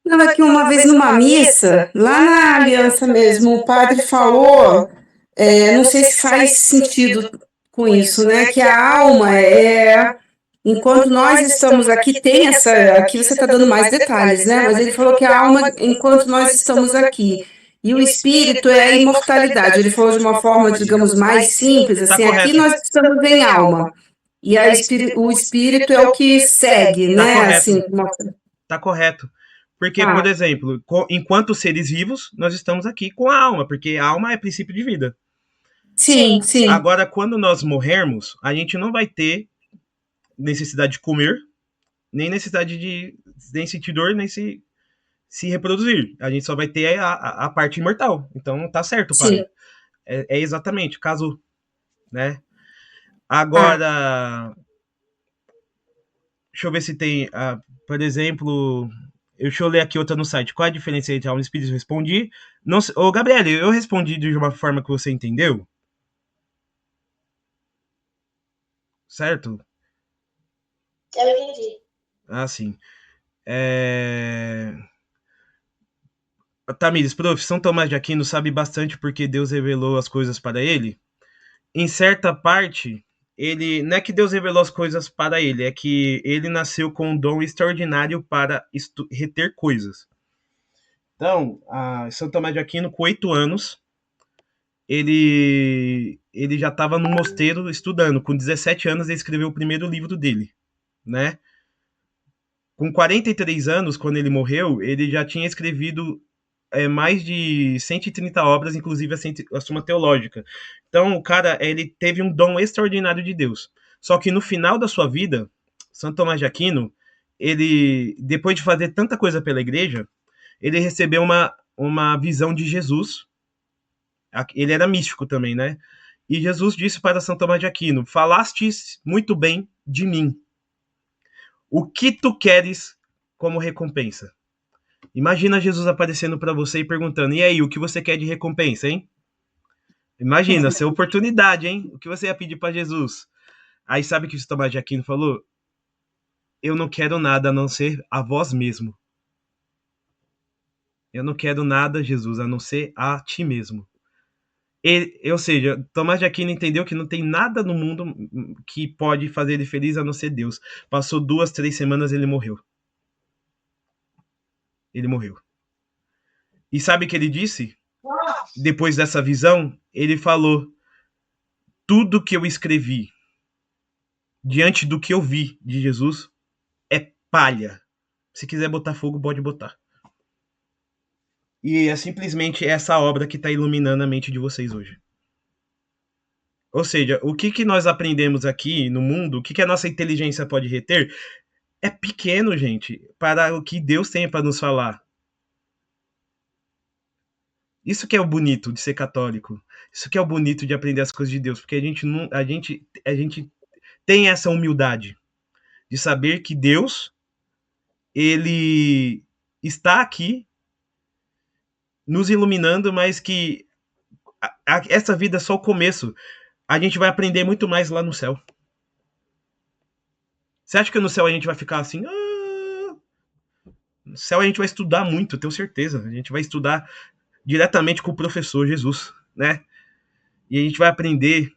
Não, é que uma vez numa missa, lá na Aliança mesmo, o padre falou, não sei se faz sentido com isso, né? Que a alma enquanto nós estamos aqui, tem aqui você está dando mais detalhes, né? Mas ele falou que a alma, enquanto nós estamos aqui, e o espírito é a imortalidade. Ele falou de uma forma, digamos, mais simples, assim, aqui nós estamos em alma. E o espírito é o que segue, né? Correto. Assim, tá correto. Porque, por Tá, exemplo, enquanto seres vivos, nós estamos aqui com a alma, porque a alma é princípio de vida. sim, sim, Agora, quando nós morrermos, a gente não vai ter necessidade de comer, nem necessidade de nem sentir dor, nem se reproduzir. A gente só vai ter a parte imortal. Então tá certo, sim. padre. É exatamente, caso, né? Ah, Agora, deixa eu ver se tem, por exemplo, deixa eu ler aqui outra no site. Qual a diferença entre alma e espírito? Eu respondi. Não, ô, Gabriel, eu respondi de uma forma que você entendeu, certo? Eu entendi. Ah, sim. É... Tamires, prof, São Tomás de Aquino sabe bastante porque Deus revelou as coisas para ele. Em certa parte, ele não é que Deus revelou as coisas para ele, é que ele nasceu com um dom extraordinário para reter coisas. Então, São Tomás de Aquino, com 8 anos, ele já estava no mosteiro estudando. Com 17 anos, ele escreveu o primeiro livro dele, né? Com 43 anos, quando ele morreu, ele já tinha escrevido mais de 130 obras, inclusive a Suma Teológica. Então, o cara, ele teve um dom extraordinário de Deus. Só que no final da sua vida, Santo Tomás de Aquino, ele, depois de fazer tanta coisa pela igreja, ele recebeu uma visão de Jesus. Ele era místico também, né? E Jesus disse para Santo Tomás de Aquino: Falastes muito bem de mim. O que tu queres como recompensa? Imagina Jesus aparecendo para você e perguntando: e aí, o que você quer de recompensa, hein? Imagina, essa oportunidade, hein? O que você ia pedir para Jesus? Aí sabe o que o Tomás de Aquino falou? Eu não quero nada a não ser a vós mesmo. Eu não quero nada, Jesus, a não ser a ti mesmo. Ou seja, Tomás de Aquino entendeu que não tem nada no mundo que pode fazer ele feliz a não ser Deus. Passou 2, 3 semanas, ele morreu. Ele morreu. E sabe o que ele disse? Depois dessa visão, ele falou: tudo que eu escrevi diante do que eu vi de Jesus é palha. Se quiser botar fogo, pode botar. E é simplesmente essa obra que está iluminando a mente de vocês hoje. Ou seja, o que nós aprendemos aqui no mundo, o que a nossa inteligência pode reter, é pequeno, gente, para o que Deus tem para nos falar. Isso que é o bonito de ser católico. Isso que é o bonito de aprender as coisas de Deus, porque a gente tem essa humildade de saber que Deus, ele está aqui nos iluminando, mas que essa vida é só o começo. A gente vai aprender muito mais lá no céu. Você acha que no céu a gente vai ficar assim? No céu a gente vai estudar muito, tenho certeza. A gente vai estudar diretamente com o professor Jesus, né? E a gente vai aprender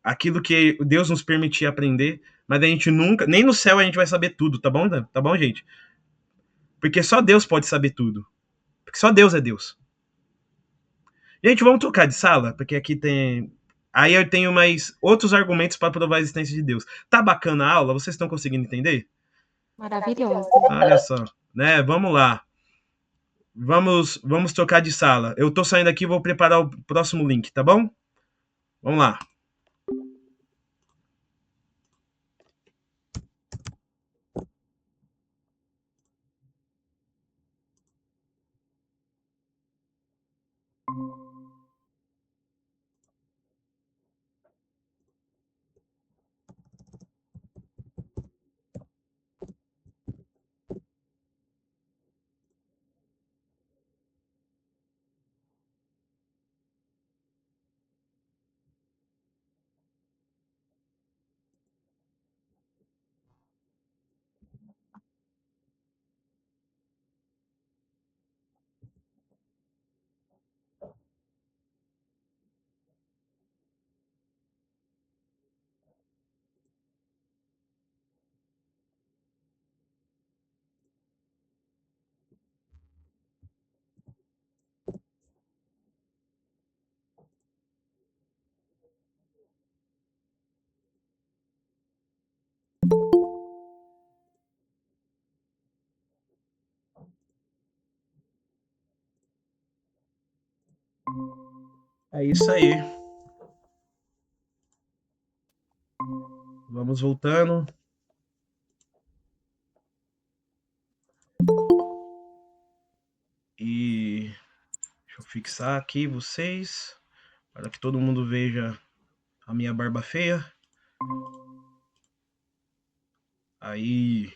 aquilo que Deus nos permitir aprender, mas a gente nunca, nem no céu a gente vai saber tudo, tá bom? Tá bom, gente? Porque só Deus pode saber tudo. Porque só Deus é Deus. Gente, vamos trocar de sala, porque aqui tem. Aí eu tenho mais outros argumentos para provar a existência de Deus. Tá bacana a aula? Vocês estão conseguindo entender? Maravilhosa. Olha só, né? Vamos lá. Vamos trocar de sala. Eu tô saindo aqui e vou preparar o próximo link, tá bom? Vamos lá. É isso aí. Vamos voltando. E deixa eu fixar aqui vocês, para que todo mundo veja a minha barba feia. Aí.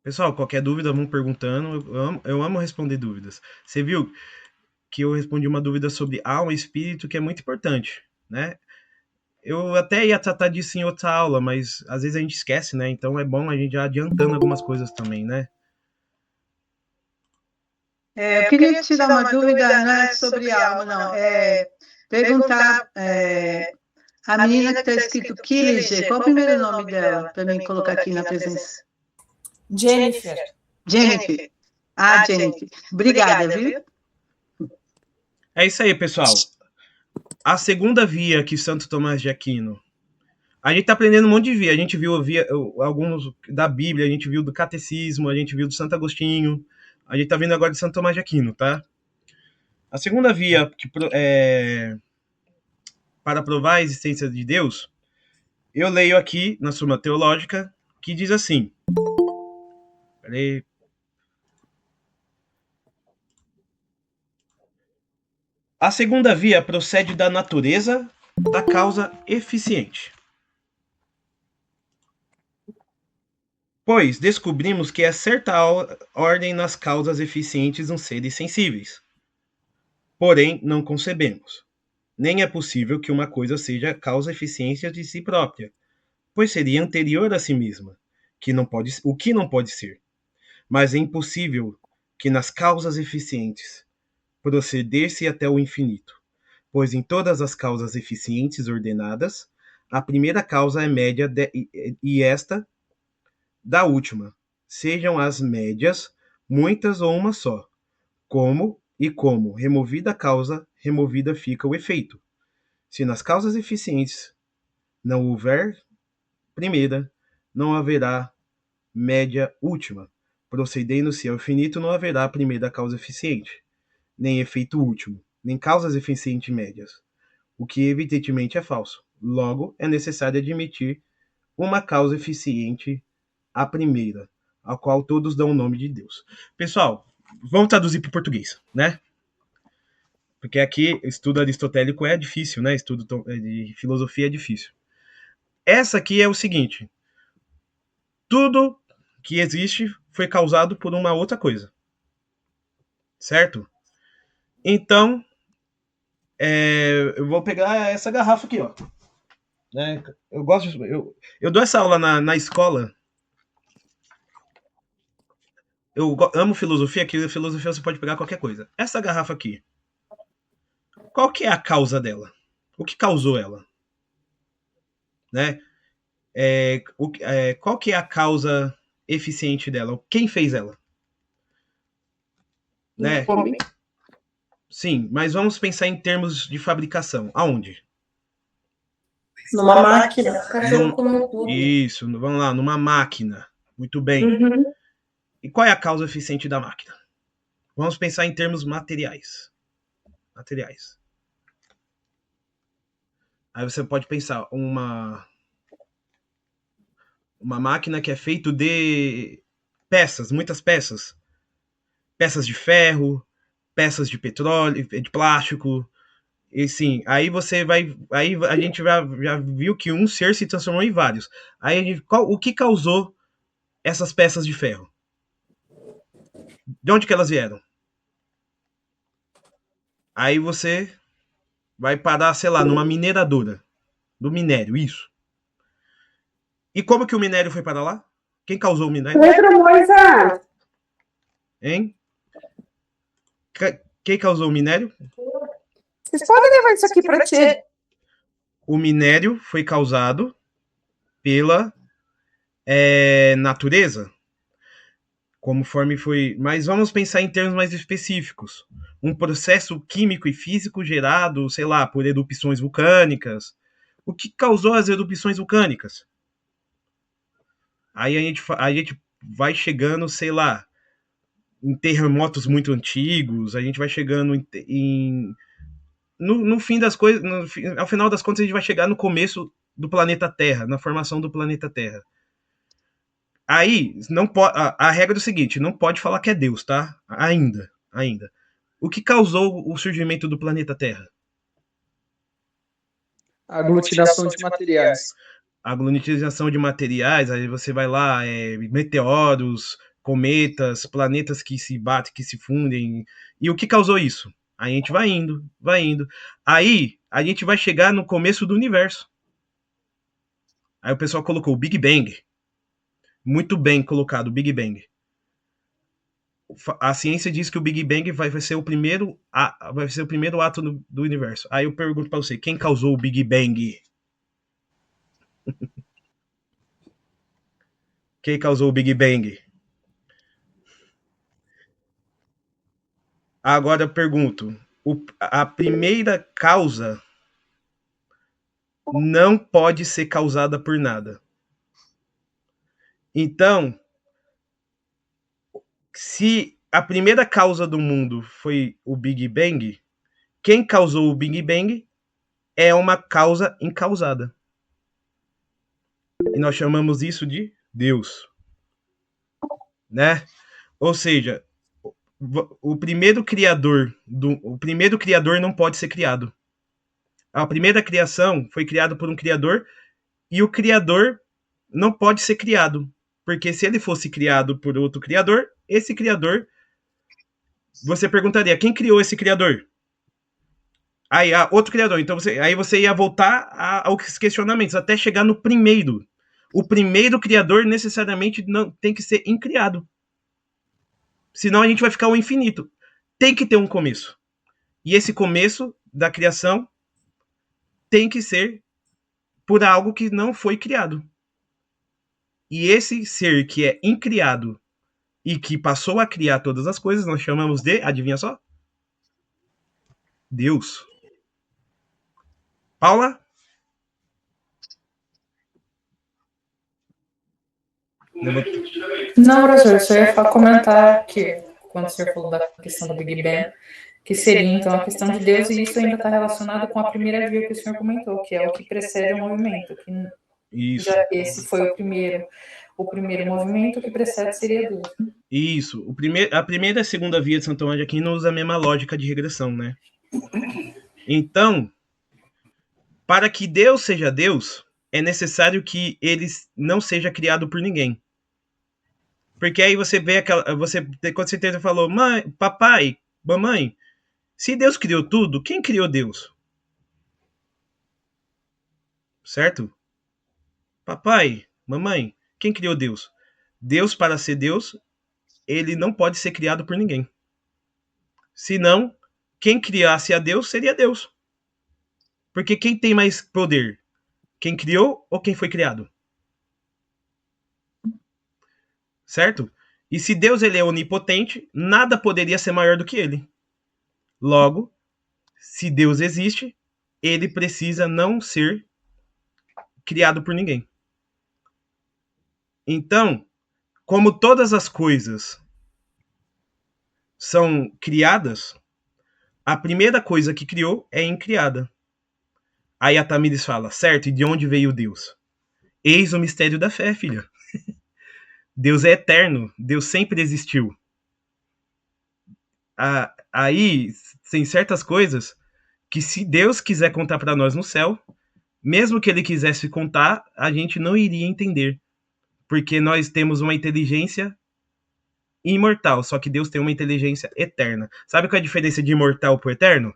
Pessoal, qualquer dúvida, vão perguntando. Eu amo responder dúvidas. Você viu que eu respondi uma dúvida sobre alma e espírito, que é muito importante, né? Eu até ia tratar disso em outra aula, mas às vezes a gente esquece, né? Então é bom a gente já adiantando algumas coisas também, né? Eu queria te dar uma dúvida, não é sobre alma, não. Perguntar a menina que está escrito Killiger, qual o primeiro nome dela, para mim colocar aqui na presença? Jennifer. Jennifer. Ah, Jennifer. Obrigada, viu? É isso aí, pessoal. A segunda via que Santo Tomás de Aquino. A gente tá aprendendo um monte de via. A gente viu alguns da Bíblia, a gente viu do Catecismo, a gente viu do Santo Agostinho. A gente tá vendo agora de Santo Tomás de Aquino, tá? A segunda via para provar a existência de Deus, eu leio aqui na Suma Teológica, que diz assim. Peraí. A segunda via procede da natureza da causa eficiente. Pois descobrimos que há certa ordem nas causas eficientes nos seres sensíveis. Porém, não concebemos. Nem é possível que uma coisa seja causa eficiente de si própria, pois seria anterior a si mesma, o que não pode ser. Mas é impossível que nas causas eficientes proceder-se até o infinito, pois em todas as causas eficientes ordenadas, a primeira causa é média e esta da última, sejam as médias muitas ou uma só. Como, removida a causa, removida fica o efeito. Se nas causas eficientes não houver primeira, não haverá média última. Procedendo-se ao infinito, não haverá primeira causa eficiente, nem efeito último, nem causas eficientes médias, o que evidentemente é falso. Logo, é necessário admitir uma causa eficiente, a primeira, a qual todos dão o nome de Deus. Pessoal, vamos traduzir para o português, né? Porque aqui, estudo aristotélico é difícil, né? Estudo de filosofia é difícil. Essa aqui é o seguinte. Tudo que existe foi causado por uma outra coisa. Certo? Então, eu vou pegar essa garrafa aqui, ó. Né? Eu gosto de, eu dou essa aula na escola. Eu amo filosofia, que filosofia você pode pegar qualquer coisa. Essa garrafa aqui, qual que é a causa dela? O que causou ela? Né? Qual que é a causa eficiente dela? Quem fez ela? Né? Sim, mas vamos pensar em termos de fabricação. Aonde? Numa máquina. Isso, vamos lá, numa máquina. Muito bem. Uhum. E qual é a causa eficiente da máquina? Vamos pensar em termos materiais. Aí você pode pensar uma máquina que é feita de peças, muitas peças. Peças de ferro, peças de petróleo, de plástico. E sim, aí você vai. Aí a gente já viu que um ser se transformou em vários. Aí o que causou essas peças de ferro? De onde que elas vieram? Aí você vai parar, sei lá, numa mineradora do minério, isso. E como que o minério foi para lá? Quem causou o minério? Pedro Moisa. Hein? Quem causou o minério? Vocês podem levar isso aqui para ti. O minério foi causado pela natureza, conforme foi. Mas vamos pensar em termos mais específicos. Um processo químico e físico gerado, sei lá, por erupções vulcânicas. O que causou as erupções vulcânicas? Aí a gente vai chegando, sei lá, em terremotos muito antigos, a gente vai chegando no fim das coisas, ao final das contas, a gente vai chegar no começo do planeta Terra, na formação do planeta Terra. Aí, não pode, a regra é o seguinte, não pode falar que é Deus, tá? Ainda. O que causou o surgimento do planeta Terra? Aglutinação de materiais. Aglutinação de materiais, aí você vai lá, meteoros, cometas, planetas que se batem, que se fundem. E o que causou isso? Aí a gente vai indo. Aí a gente vai chegar no começo do universo. Aí o pessoal colocou o Big Bang. Muito bem colocado, o Big Bang. A ciência diz que o Big Bang vai ser o primeiro ato do universo. Aí eu pergunto para você, quem causou o Big Bang? Quem causou o Big Bang? Agora eu pergunto, a primeira causa não pode ser causada por nada. Então, se a primeira causa do mundo foi o Big Bang, quem causou o Big Bang é uma causa incausada. E nós chamamos isso de Deus. Né? Ou seja, o primeiro criador não pode ser criado. A primeira criação foi criada por um criador e o criador não pode ser criado. Porque se ele fosse criado por outro criador, esse criador, você perguntaria, quem criou esse criador? Aí, outro criador. Então, aí você ia voltar aos questionamentos, até chegar no primeiro. O primeiro criador necessariamente não tem que ser incriado. Senão a gente vai ficar ao infinito. Tem que ter um começo. E esse começo da criação tem que ser por algo que não foi criado. E esse ser que é incriado e que passou a criar todas as coisas, nós chamamos de, adivinha só? Deus. Paula? Não, professor, eu só ia comentar que, quando o senhor falou da questão do Big Bang, que seria então a questão de Deus, e isso ainda está relacionado com a primeira via que o senhor comentou, que é o que precede o movimento. Que isso. Já esse foi o primeiro movimento, que precede seria Deus. Isso. A primeira e a segunda via de Santo Tomás de Aquino usa a mesma lógica de regressão, né? Então, para que Deus seja Deus, é necessário que ele não seja criado por ninguém. Porque aí você vê você com certeza falou, mãe, papai, mamãe, se Deus criou tudo, quem criou Deus? Certo? Papai, mamãe, quem criou Deus? Deus, para ser Deus, ele não pode ser criado por ninguém. Senão, quem criasse a Deus seria Deus. Porque quem tem mais poder? Quem criou ou quem foi criado? Certo? E se Deus ele é onipotente, nada poderia ser maior do que ele. Logo, se Deus existe, ele precisa não ser criado por ninguém. Então, como todas as coisas são criadas, a primeira coisa que criou é incriada. Aí a Tamires fala, certo, e de onde veio Deus? Eis o mistério da fé, filha. Deus é eterno, Deus sempre existiu. Aí, tem certas coisas que se Deus quiser contar para nós no céu, mesmo que ele quisesse contar, a gente não iria entender. Porque nós temos uma inteligência imortal, só que Deus tem uma inteligência eterna. Sabe qual é a diferença de imortal pro eterno?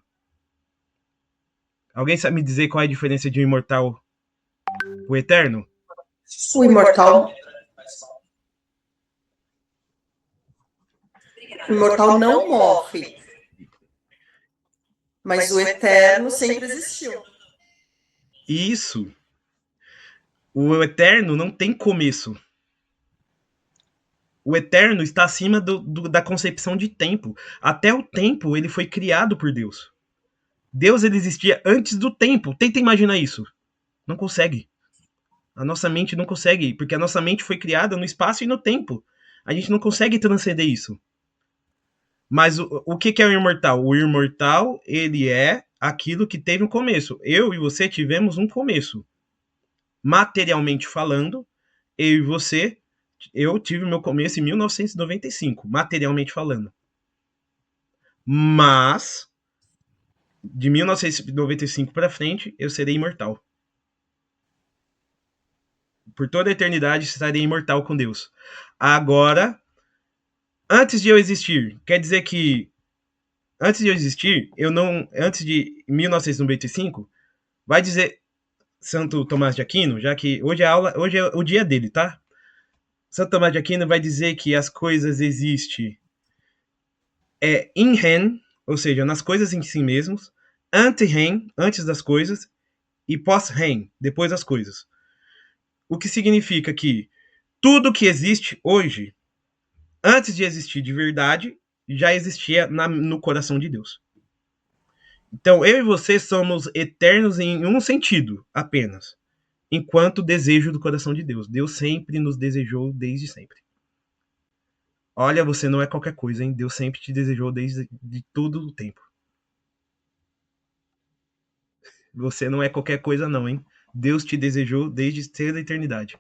Alguém sabe me dizer qual é a diferença de imortal pro eterno? O imortal. O imortal não morre. Mas o eterno sempre existiu. Isso. O eterno não tem começo. O eterno está acima da concepção de tempo. Até o tempo ele foi criado por Deus. Deus ele existia antes do tempo. Tenta imaginar isso. Não consegue. A nossa mente não consegue, porque a nossa mente foi criada no espaço e no tempo. A gente não consegue transcender isso. Mas o que é o imortal? O imortal, ele é aquilo que teve um começo. Eu e você tivemos um começo. Materialmente falando, eu e você, eu tive meu começo em 1995, materialmente falando. Mas, de 1995 para frente, eu serei imortal. Por toda a eternidade, estarei imortal com Deus. Agora, antes de eu existir, quer dizer que antes de eu existir, eu não, antes de 1995, vai dizer Santo Tomás de Aquino, já que hoje é o dia dele, tá? Santo Tomás de Aquino vai dizer que as coisas existem in rem, ou seja, nas coisas em si mesmos, ante rem, antes das coisas, e pós rem, depois das coisas. O que significa que tudo que existe hoje, antes de existir de verdade, já existia no coração de Deus. Então, eu e você somos eternos em um sentido apenas, enquanto desejo do coração de Deus. Deus sempre nos desejou desde sempre. Olha, você não é qualquer coisa, hein? Deus sempre te desejou desde todo o tempo. Você não é qualquer coisa não, hein? Deus te desejou desde ser da eternidade.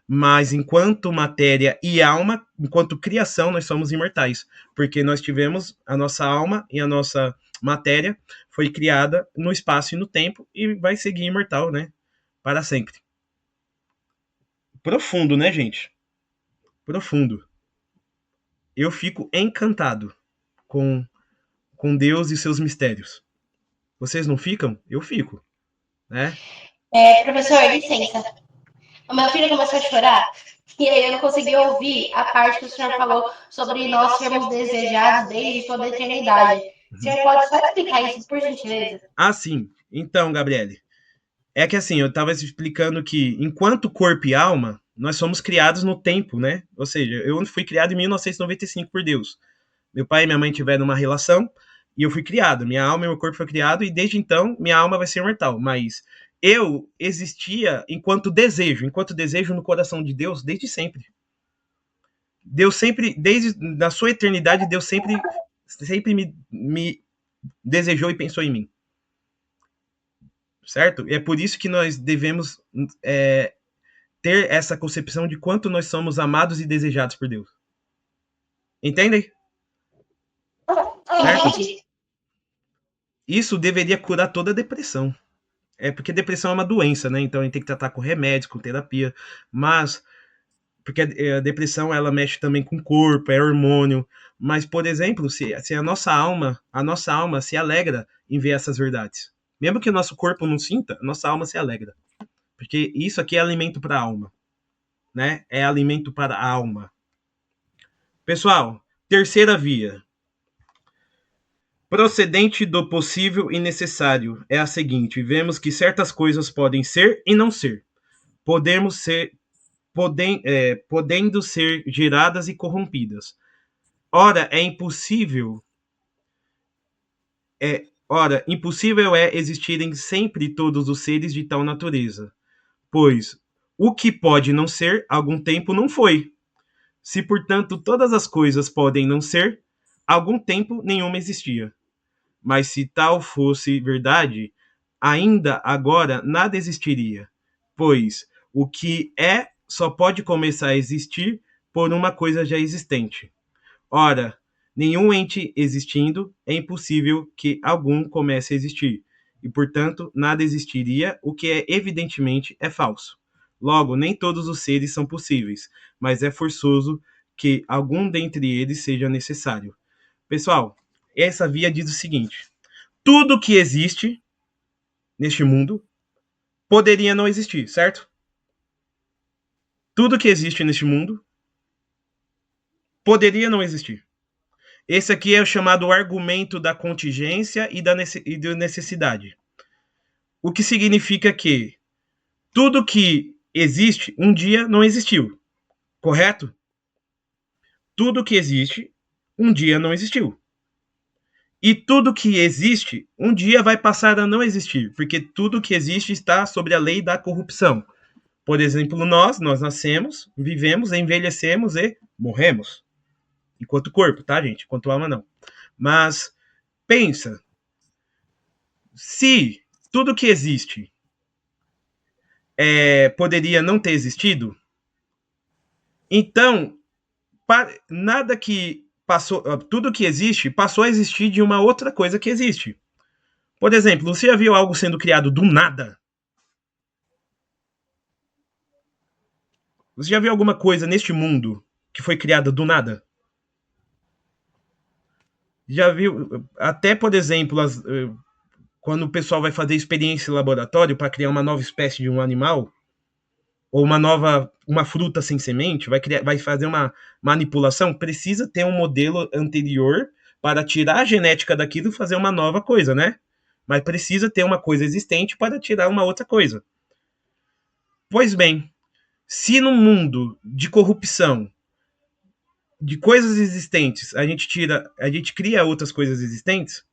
Mas enquanto matéria e alma, enquanto criação, nós somos imortais. Porque nós tivemos a nossa alma e a nossa matéria foi criada no espaço e no tempo e vai seguir imortal, né? Para sempre. Profundo, né, gente? Profundo. Eu fico encantado com Deus e seus mistérios. Vocês não ficam? Eu fico, né? Professor, licença. O meu filho começou a chorar e aí eu não consegui ouvir a parte que o senhor falou sobre nós sermos desejados desde toda a eternidade. O senhor pode só explicar isso, por gentileza? Ah, sim. Então, Gabriele, é que assim, eu estava explicando que enquanto corpo e alma, nós somos criados no tempo, né? Ou seja, eu fui criado em 1995 por Deus. Meu pai e minha mãe tiveram uma relação e eu fui criado. Minha alma e meu corpo foi criado e desde então minha alma vai ser imortal. Mas eu existia enquanto desejo no coração de Deus desde sempre. Deus sempre, desde na sua eternidade, Deus sempre me desejou e pensou em mim. Certo? E é por isso que nós devemos ter essa concepção de quanto nós somos amados e desejados por Deus. Entendem? Certo? Isso deveria curar toda a depressão. É porque depressão é uma doença, né? Então a gente tem que tratar com remédios, com terapia. Mas, porque a depressão ela mexe também com o corpo, é hormônio. Mas, por exemplo, se a nossa alma se alegra em ver essas verdades. Mesmo que o nosso corpo não sinta, a nossa alma se alegra. Porque isso aqui é alimento para a alma. Né? É alimento para a alma. Pessoal, terceira via. Procedente do possível e necessário é a seguinte: vemos que certas coisas podem ser e não ser. Podendo ser geradas e corrompidas. Ora, impossível é existirem sempre todos os seres de tal natureza, pois o que pode não ser, algum tempo não foi. Se, portanto, todas as coisas podem não ser, algum tempo nenhuma existia. Mas se tal fosse verdade, ainda agora nada existiria, pois o que é só pode começar a existir por uma coisa já existente. Ora, nenhum ente existindo, é impossível que algum comece a existir, e, portanto, nada existiria, o que evidentemente é falso. Logo, nem todos os seres são possíveis, mas é forçoso que algum dentre eles seja necessário. Pessoal, essa via diz o seguinte: tudo que existe neste mundo poderia não existir, certo? Tudo que existe neste mundo poderia não existir. Esse aqui é o chamado argumento da contingência e da necessidade. O que significa que tudo que existe um dia não existiu, correto? Tudo que existe um dia não existiu. E tudo que existe um dia vai passar a não existir, porque tudo que existe está sobre a lei da corrupção. Por exemplo, nós nascemos, vivemos, envelhecemos e morremos. Enquanto corpo, tá, gente? Enquanto alma, não. Mas pensa, se tudo que existe poderia não ter existido, então nada que passou, tudo que existe passou a existir de uma outra coisa que existe. Por exemplo, você já viu algo sendo criado do nada? Você já viu alguma coisa neste mundo que foi criada do nada? Já viu, até por exemplo, quando o pessoal vai fazer experiência em laboratório para criar uma nova espécie de um animal, ou uma fruta sem semente, vai fazer uma manipulação, precisa ter um modelo anterior para tirar a genética daquilo e fazer uma nova coisa, né? Mas precisa ter uma coisa existente para tirar uma outra coisa. Pois bem, se no mundo de corrupção, de coisas existentes, a gente cria outras coisas existentes,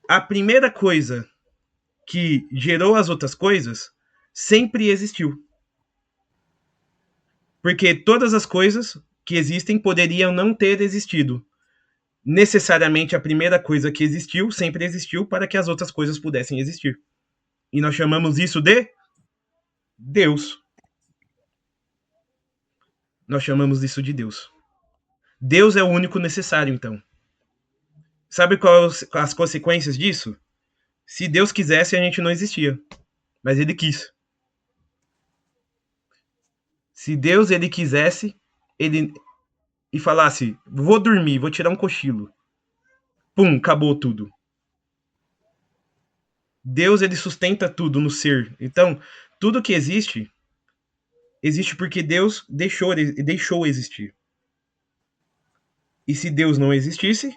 a primeira coisa que gerou as outras coisas sempre existiu. Porque todas as coisas que existem poderiam não ter existido. Necessariamente a primeira coisa que existiu sempre existiu para que as outras coisas pudessem existir. E nós chamamos isso de Deus. Nós chamamos isso de Deus. Deus é o único necessário, então. Sabe quais as consequências disso? Se Deus quisesse, a gente não existia. Mas ele quis. Se Deus ele quisesse, ele e falasse, vou dormir, vou tirar um cochilo. Pum, acabou tudo. Deus ele sustenta tudo no ser. Então, tudo que existe porque Deus deixou existir. E se Deus não existisse,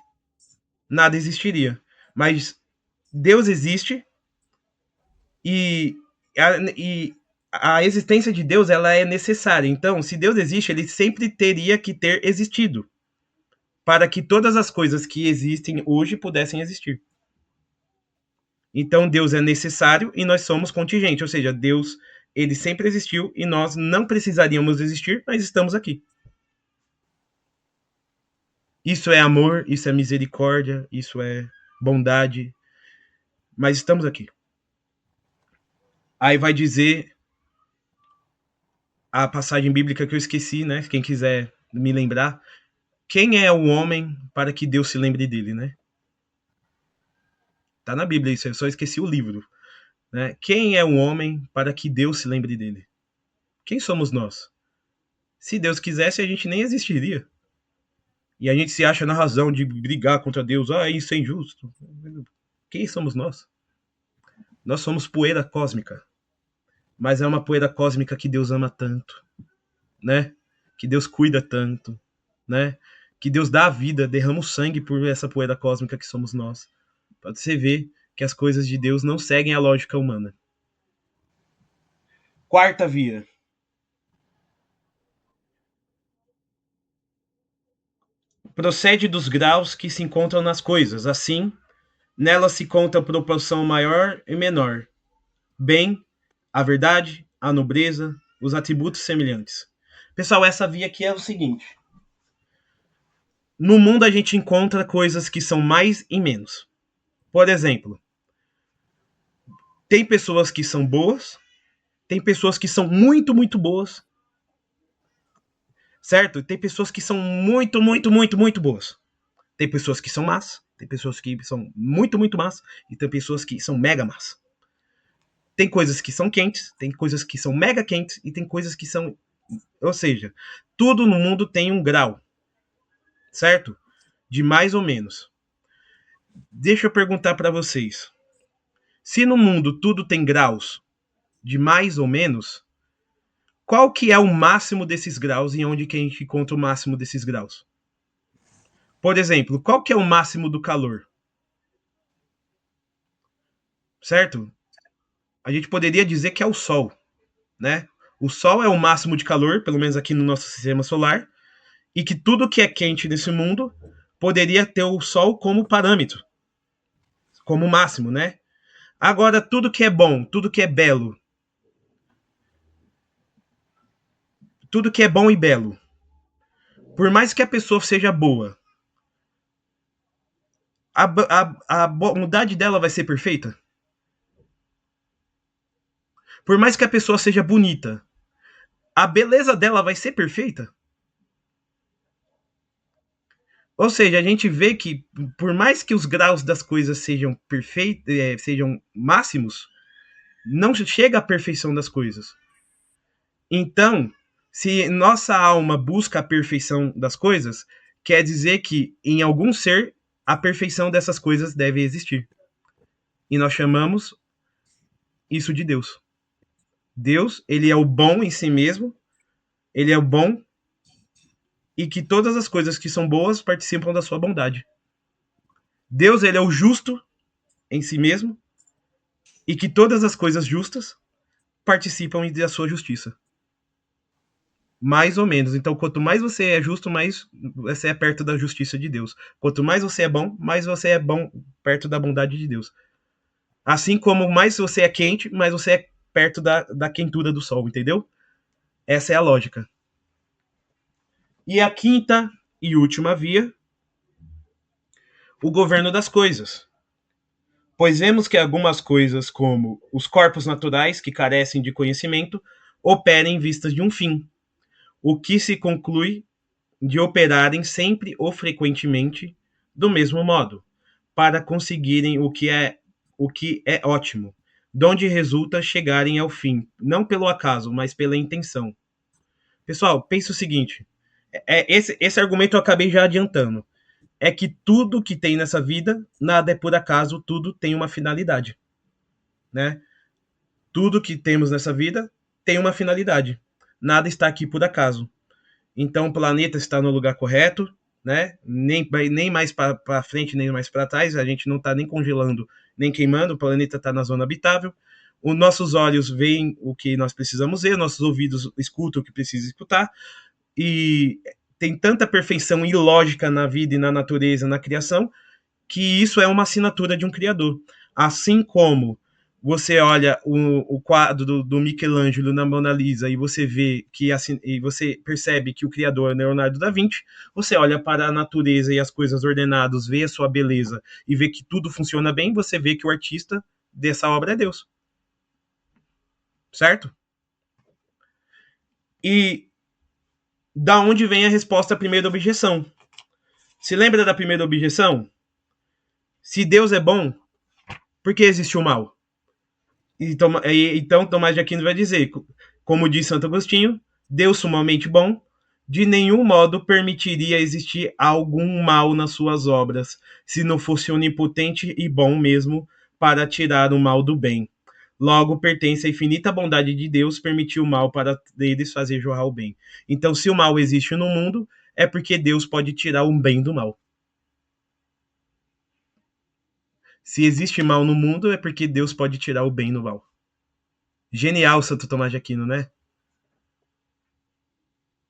nada existiria. Mas Deus existe e a existência de Deus ela é necessária. Então, se Deus existe, ele sempre teria que ter existido para que todas as coisas que existem hoje pudessem existir. Então, Deus é necessário e nós somos contingente, ou seja, Deus ele sempre existiu e nós não precisaríamos existir, mas estamos aqui. Isso é amor, isso é misericórdia, isso é bondade, mas estamos aqui. Aí vai dizer a passagem bíblica que eu esqueci, né? Quem quiser me lembrar. Quem é o homem para que Deus se lembre dele, né? Tá na Bíblia isso, eu só esqueci o livro. Né? Quem é o homem para que Deus se lembre dele? Quem somos nós? Se Deus quisesse, a gente nem existiria. E a gente se acha na razão de brigar contra Deus. Ah, isso é injusto. Quem somos nós? Nós somos poeira cósmica. Mas é uma poeira cósmica que Deus ama tanto, né? Que Deus cuida tanto, né? Que Deus dá a vida, derrama o sangue por essa poeira cósmica que somos nós. Pode você ver que as coisas de Deus não seguem a lógica humana. Quarta via. Procede dos graus que se encontram nas coisas. Assim, nela se conta a proporção maior e menor. Bem, a verdade, a nobreza, os atributos semelhantes. Pessoal, essa via aqui é o seguinte. No mundo a gente encontra coisas que são mais e menos. Por exemplo, tem pessoas que são boas, tem pessoas que são muito, muito boas, certo? Tem pessoas que são muito, muito, muito, muito boas. Tem pessoas que são más, tem pessoas que são muito, muito más, e tem pessoas que são mega más. Tem coisas que são quentes, tem coisas que são mega quentes, e tem coisas que são... Ou seja, tudo no mundo tem um grau, certo? De mais ou menos. Deixa eu perguntar para vocês. Se no mundo tudo tem graus de mais ou menos, qual que é o máximo desses graus e onde que a gente encontra o máximo desses graus? Por exemplo, qual que é o máximo do calor? Certo? A gente poderia dizer que é o Sol, né? O Sol é o máximo de calor, pelo menos aqui no nosso sistema solar, e que tudo que é quente nesse mundo poderia ter o Sol como parâmetro, como máximo, né? Agora, tudo que é bom, tudo que é belo, tudo que é bom e belo, Por mais que a pessoa seja boa, a bondade dela vai ser perfeita? Por mais que a pessoa seja bonita, a beleza dela vai ser perfeita? Ou seja, a gente vê que, por mais que os graus das coisas sejam perfeitos, sejam máximos, não chega à perfeição das coisas. Então, se nossa alma busca a perfeição das coisas, quer dizer que, em algum ser, a perfeição dessas coisas deve existir. E nós chamamos isso de Deus. Deus, ele é o bom em si mesmo, ele é o bom, e que todas as coisas que são boas participam da sua bondade. Deus, ele é o justo em si mesmo, e que todas as coisas justas participam da sua justiça. Mais ou menos. Então, quanto mais você é justo, mais você é perto da justiça de Deus. Quanto mais você é bom, mais você é bom perto da bondade de Deus. Assim como mais você é quente, mais você é perto da quentura do sol, entendeu? Essa é a lógica. E a quinta e última via, o governo das coisas. Pois vemos que algumas coisas, como os corpos naturais, que carecem de conhecimento, operam em vistas de um fim, o que se conclui de operarem sempre ou frequentemente do mesmo modo, para conseguirem o que é ótimo, donde resulta chegarem ao fim, não pelo acaso, mas pela intenção. Pessoal, pense o seguinte, esse argumento eu acabei já adiantando, é que tudo que tem nessa vida, nada é por acaso, tudo tem uma finalidade, né? Tudo que temos nessa vida tem uma finalidade, nada está aqui por acaso. Então o planeta está no lugar correto, né? Nem mais para frente, nem mais para trás, a gente não está nem congelando, nem queimando, o planeta está na zona habitável. Os nossos olhos veem o que nós precisamos ver, nossos ouvidos escutam o que precisa escutar, e tem tanta perfeição e lógica na vida e na natureza, na criação, que isso é uma assinatura de um criador. Assim como você olha o quadro do Michelangelo na Mona Lisa e você vê que assim, e você percebe que o criador é Leonardo da Vinci, você olha para a natureza e as coisas ordenadas, vê a sua beleza e vê que tudo funciona bem, você vê que o artista dessa obra é Deus. Certo? E da onde vem a resposta à primeira objeção? Se lembra da primeira objeção? Se Deus é bom, por que existe o mal? Então Tomás de Aquino vai dizer, como diz Santo Agostinho, Deus sumamente bom, de nenhum modo permitiria existir algum mal nas suas obras, se não fosse onipotente e bom mesmo para tirar o mal do bem. Logo, pertence à infinita bondade de Deus permitir o mal para deles fazer jorrar o bem. Então, se o mal existe no mundo, é porque Deus pode tirar o bem do mal. Se existe mal no mundo, é porque Deus pode tirar o bem do mal. Genial, Santo Tomás de Aquino, né?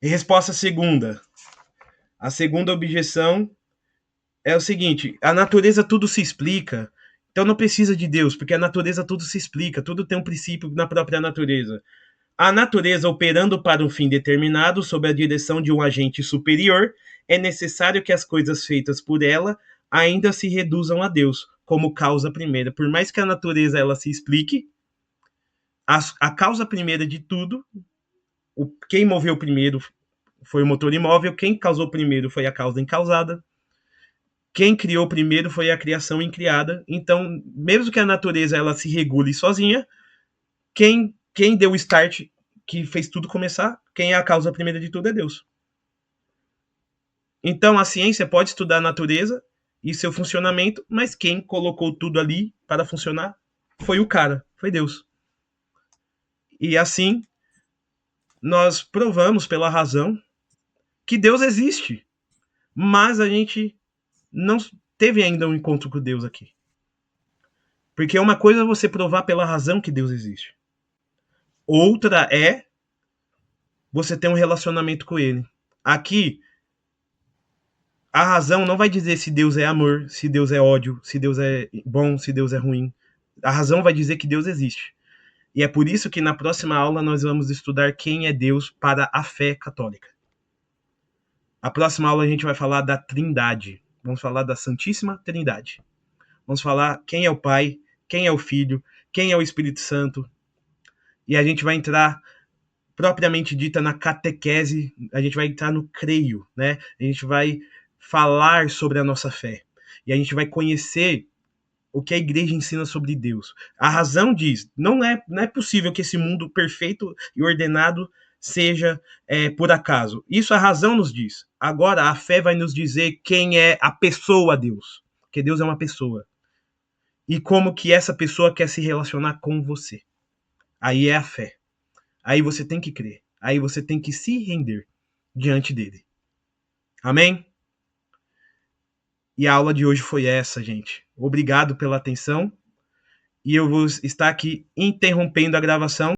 E resposta segunda. A segunda objeção é o seguinte, a natureza tudo se explica, então não precisa de Deus, porque a natureza tudo se explica, tudo tem um princípio na própria natureza. A natureza operando para um fim determinado, sob a direção de um agente superior, é necessário que as coisas feitas por ela ainda se reduzam a Deus, como causa primeira. Por mais que a natureza ela se explique, a causa primeira de tudo, quem moveu primeiro foi o motor imóvel, quem causou primeiro foi a causa incausada, quem criou primeiro foi a criação incriada. Então, mesmo que a natureza ela se regule sozinha, quem deu o start, que fez tudo começar, quem é a causa primeira de tudo é Deus. Então, a ciência pode estudar a natureza e seu funcionamento, mas quem colocou tudo ali para funcionar foi o cara, foi Deus. E assim, nós provamos pela razão que Deus existe, mas a gente não teve ainda um encontro com Deus aqui. Porque uma coisa é você provar pela razão que Deus existe. Outra é você ter um relacionamento com Ele. Aqui, a razão não vai dizer se Deus é amor, se Deus é ódio, se Deus é bom, se Deus é ruim. A razão vai dizer que Deus existe. E é por isso que na próxima aula nós vamos estudar quem é Deus para a fé católica. A próxima aula a gente vai falar da Trindade. Vamos falar da Santíssima Trindade. Vamos falar quem é o Pai, quem é o Filho, quem é o Espírito Santo. E a gente vai entrar, propriamente dita, na catequese, a gente vai entrar no creio, né? A gente vai falar sobre a nossa fé. E a gente vai conhecer o que a igreja ensina sobre Deus. A razão diz, não é possível que esse mundo perfeito e ordenado seja por acaso. Isso a razão nos diz. Agora a fé vai nos dizer quem é a pessoa Deus. Porque Deus é uma pessoa. E como que essa pessoa quer se relacionar com você. Aí é a fé. Aí você tem que crer. Aí você tem que se render diante dele. Amém? E a aula de hoje foi essa, gente. Obrigado pela atenção. E eu vou estar aqui interrompendo a gravação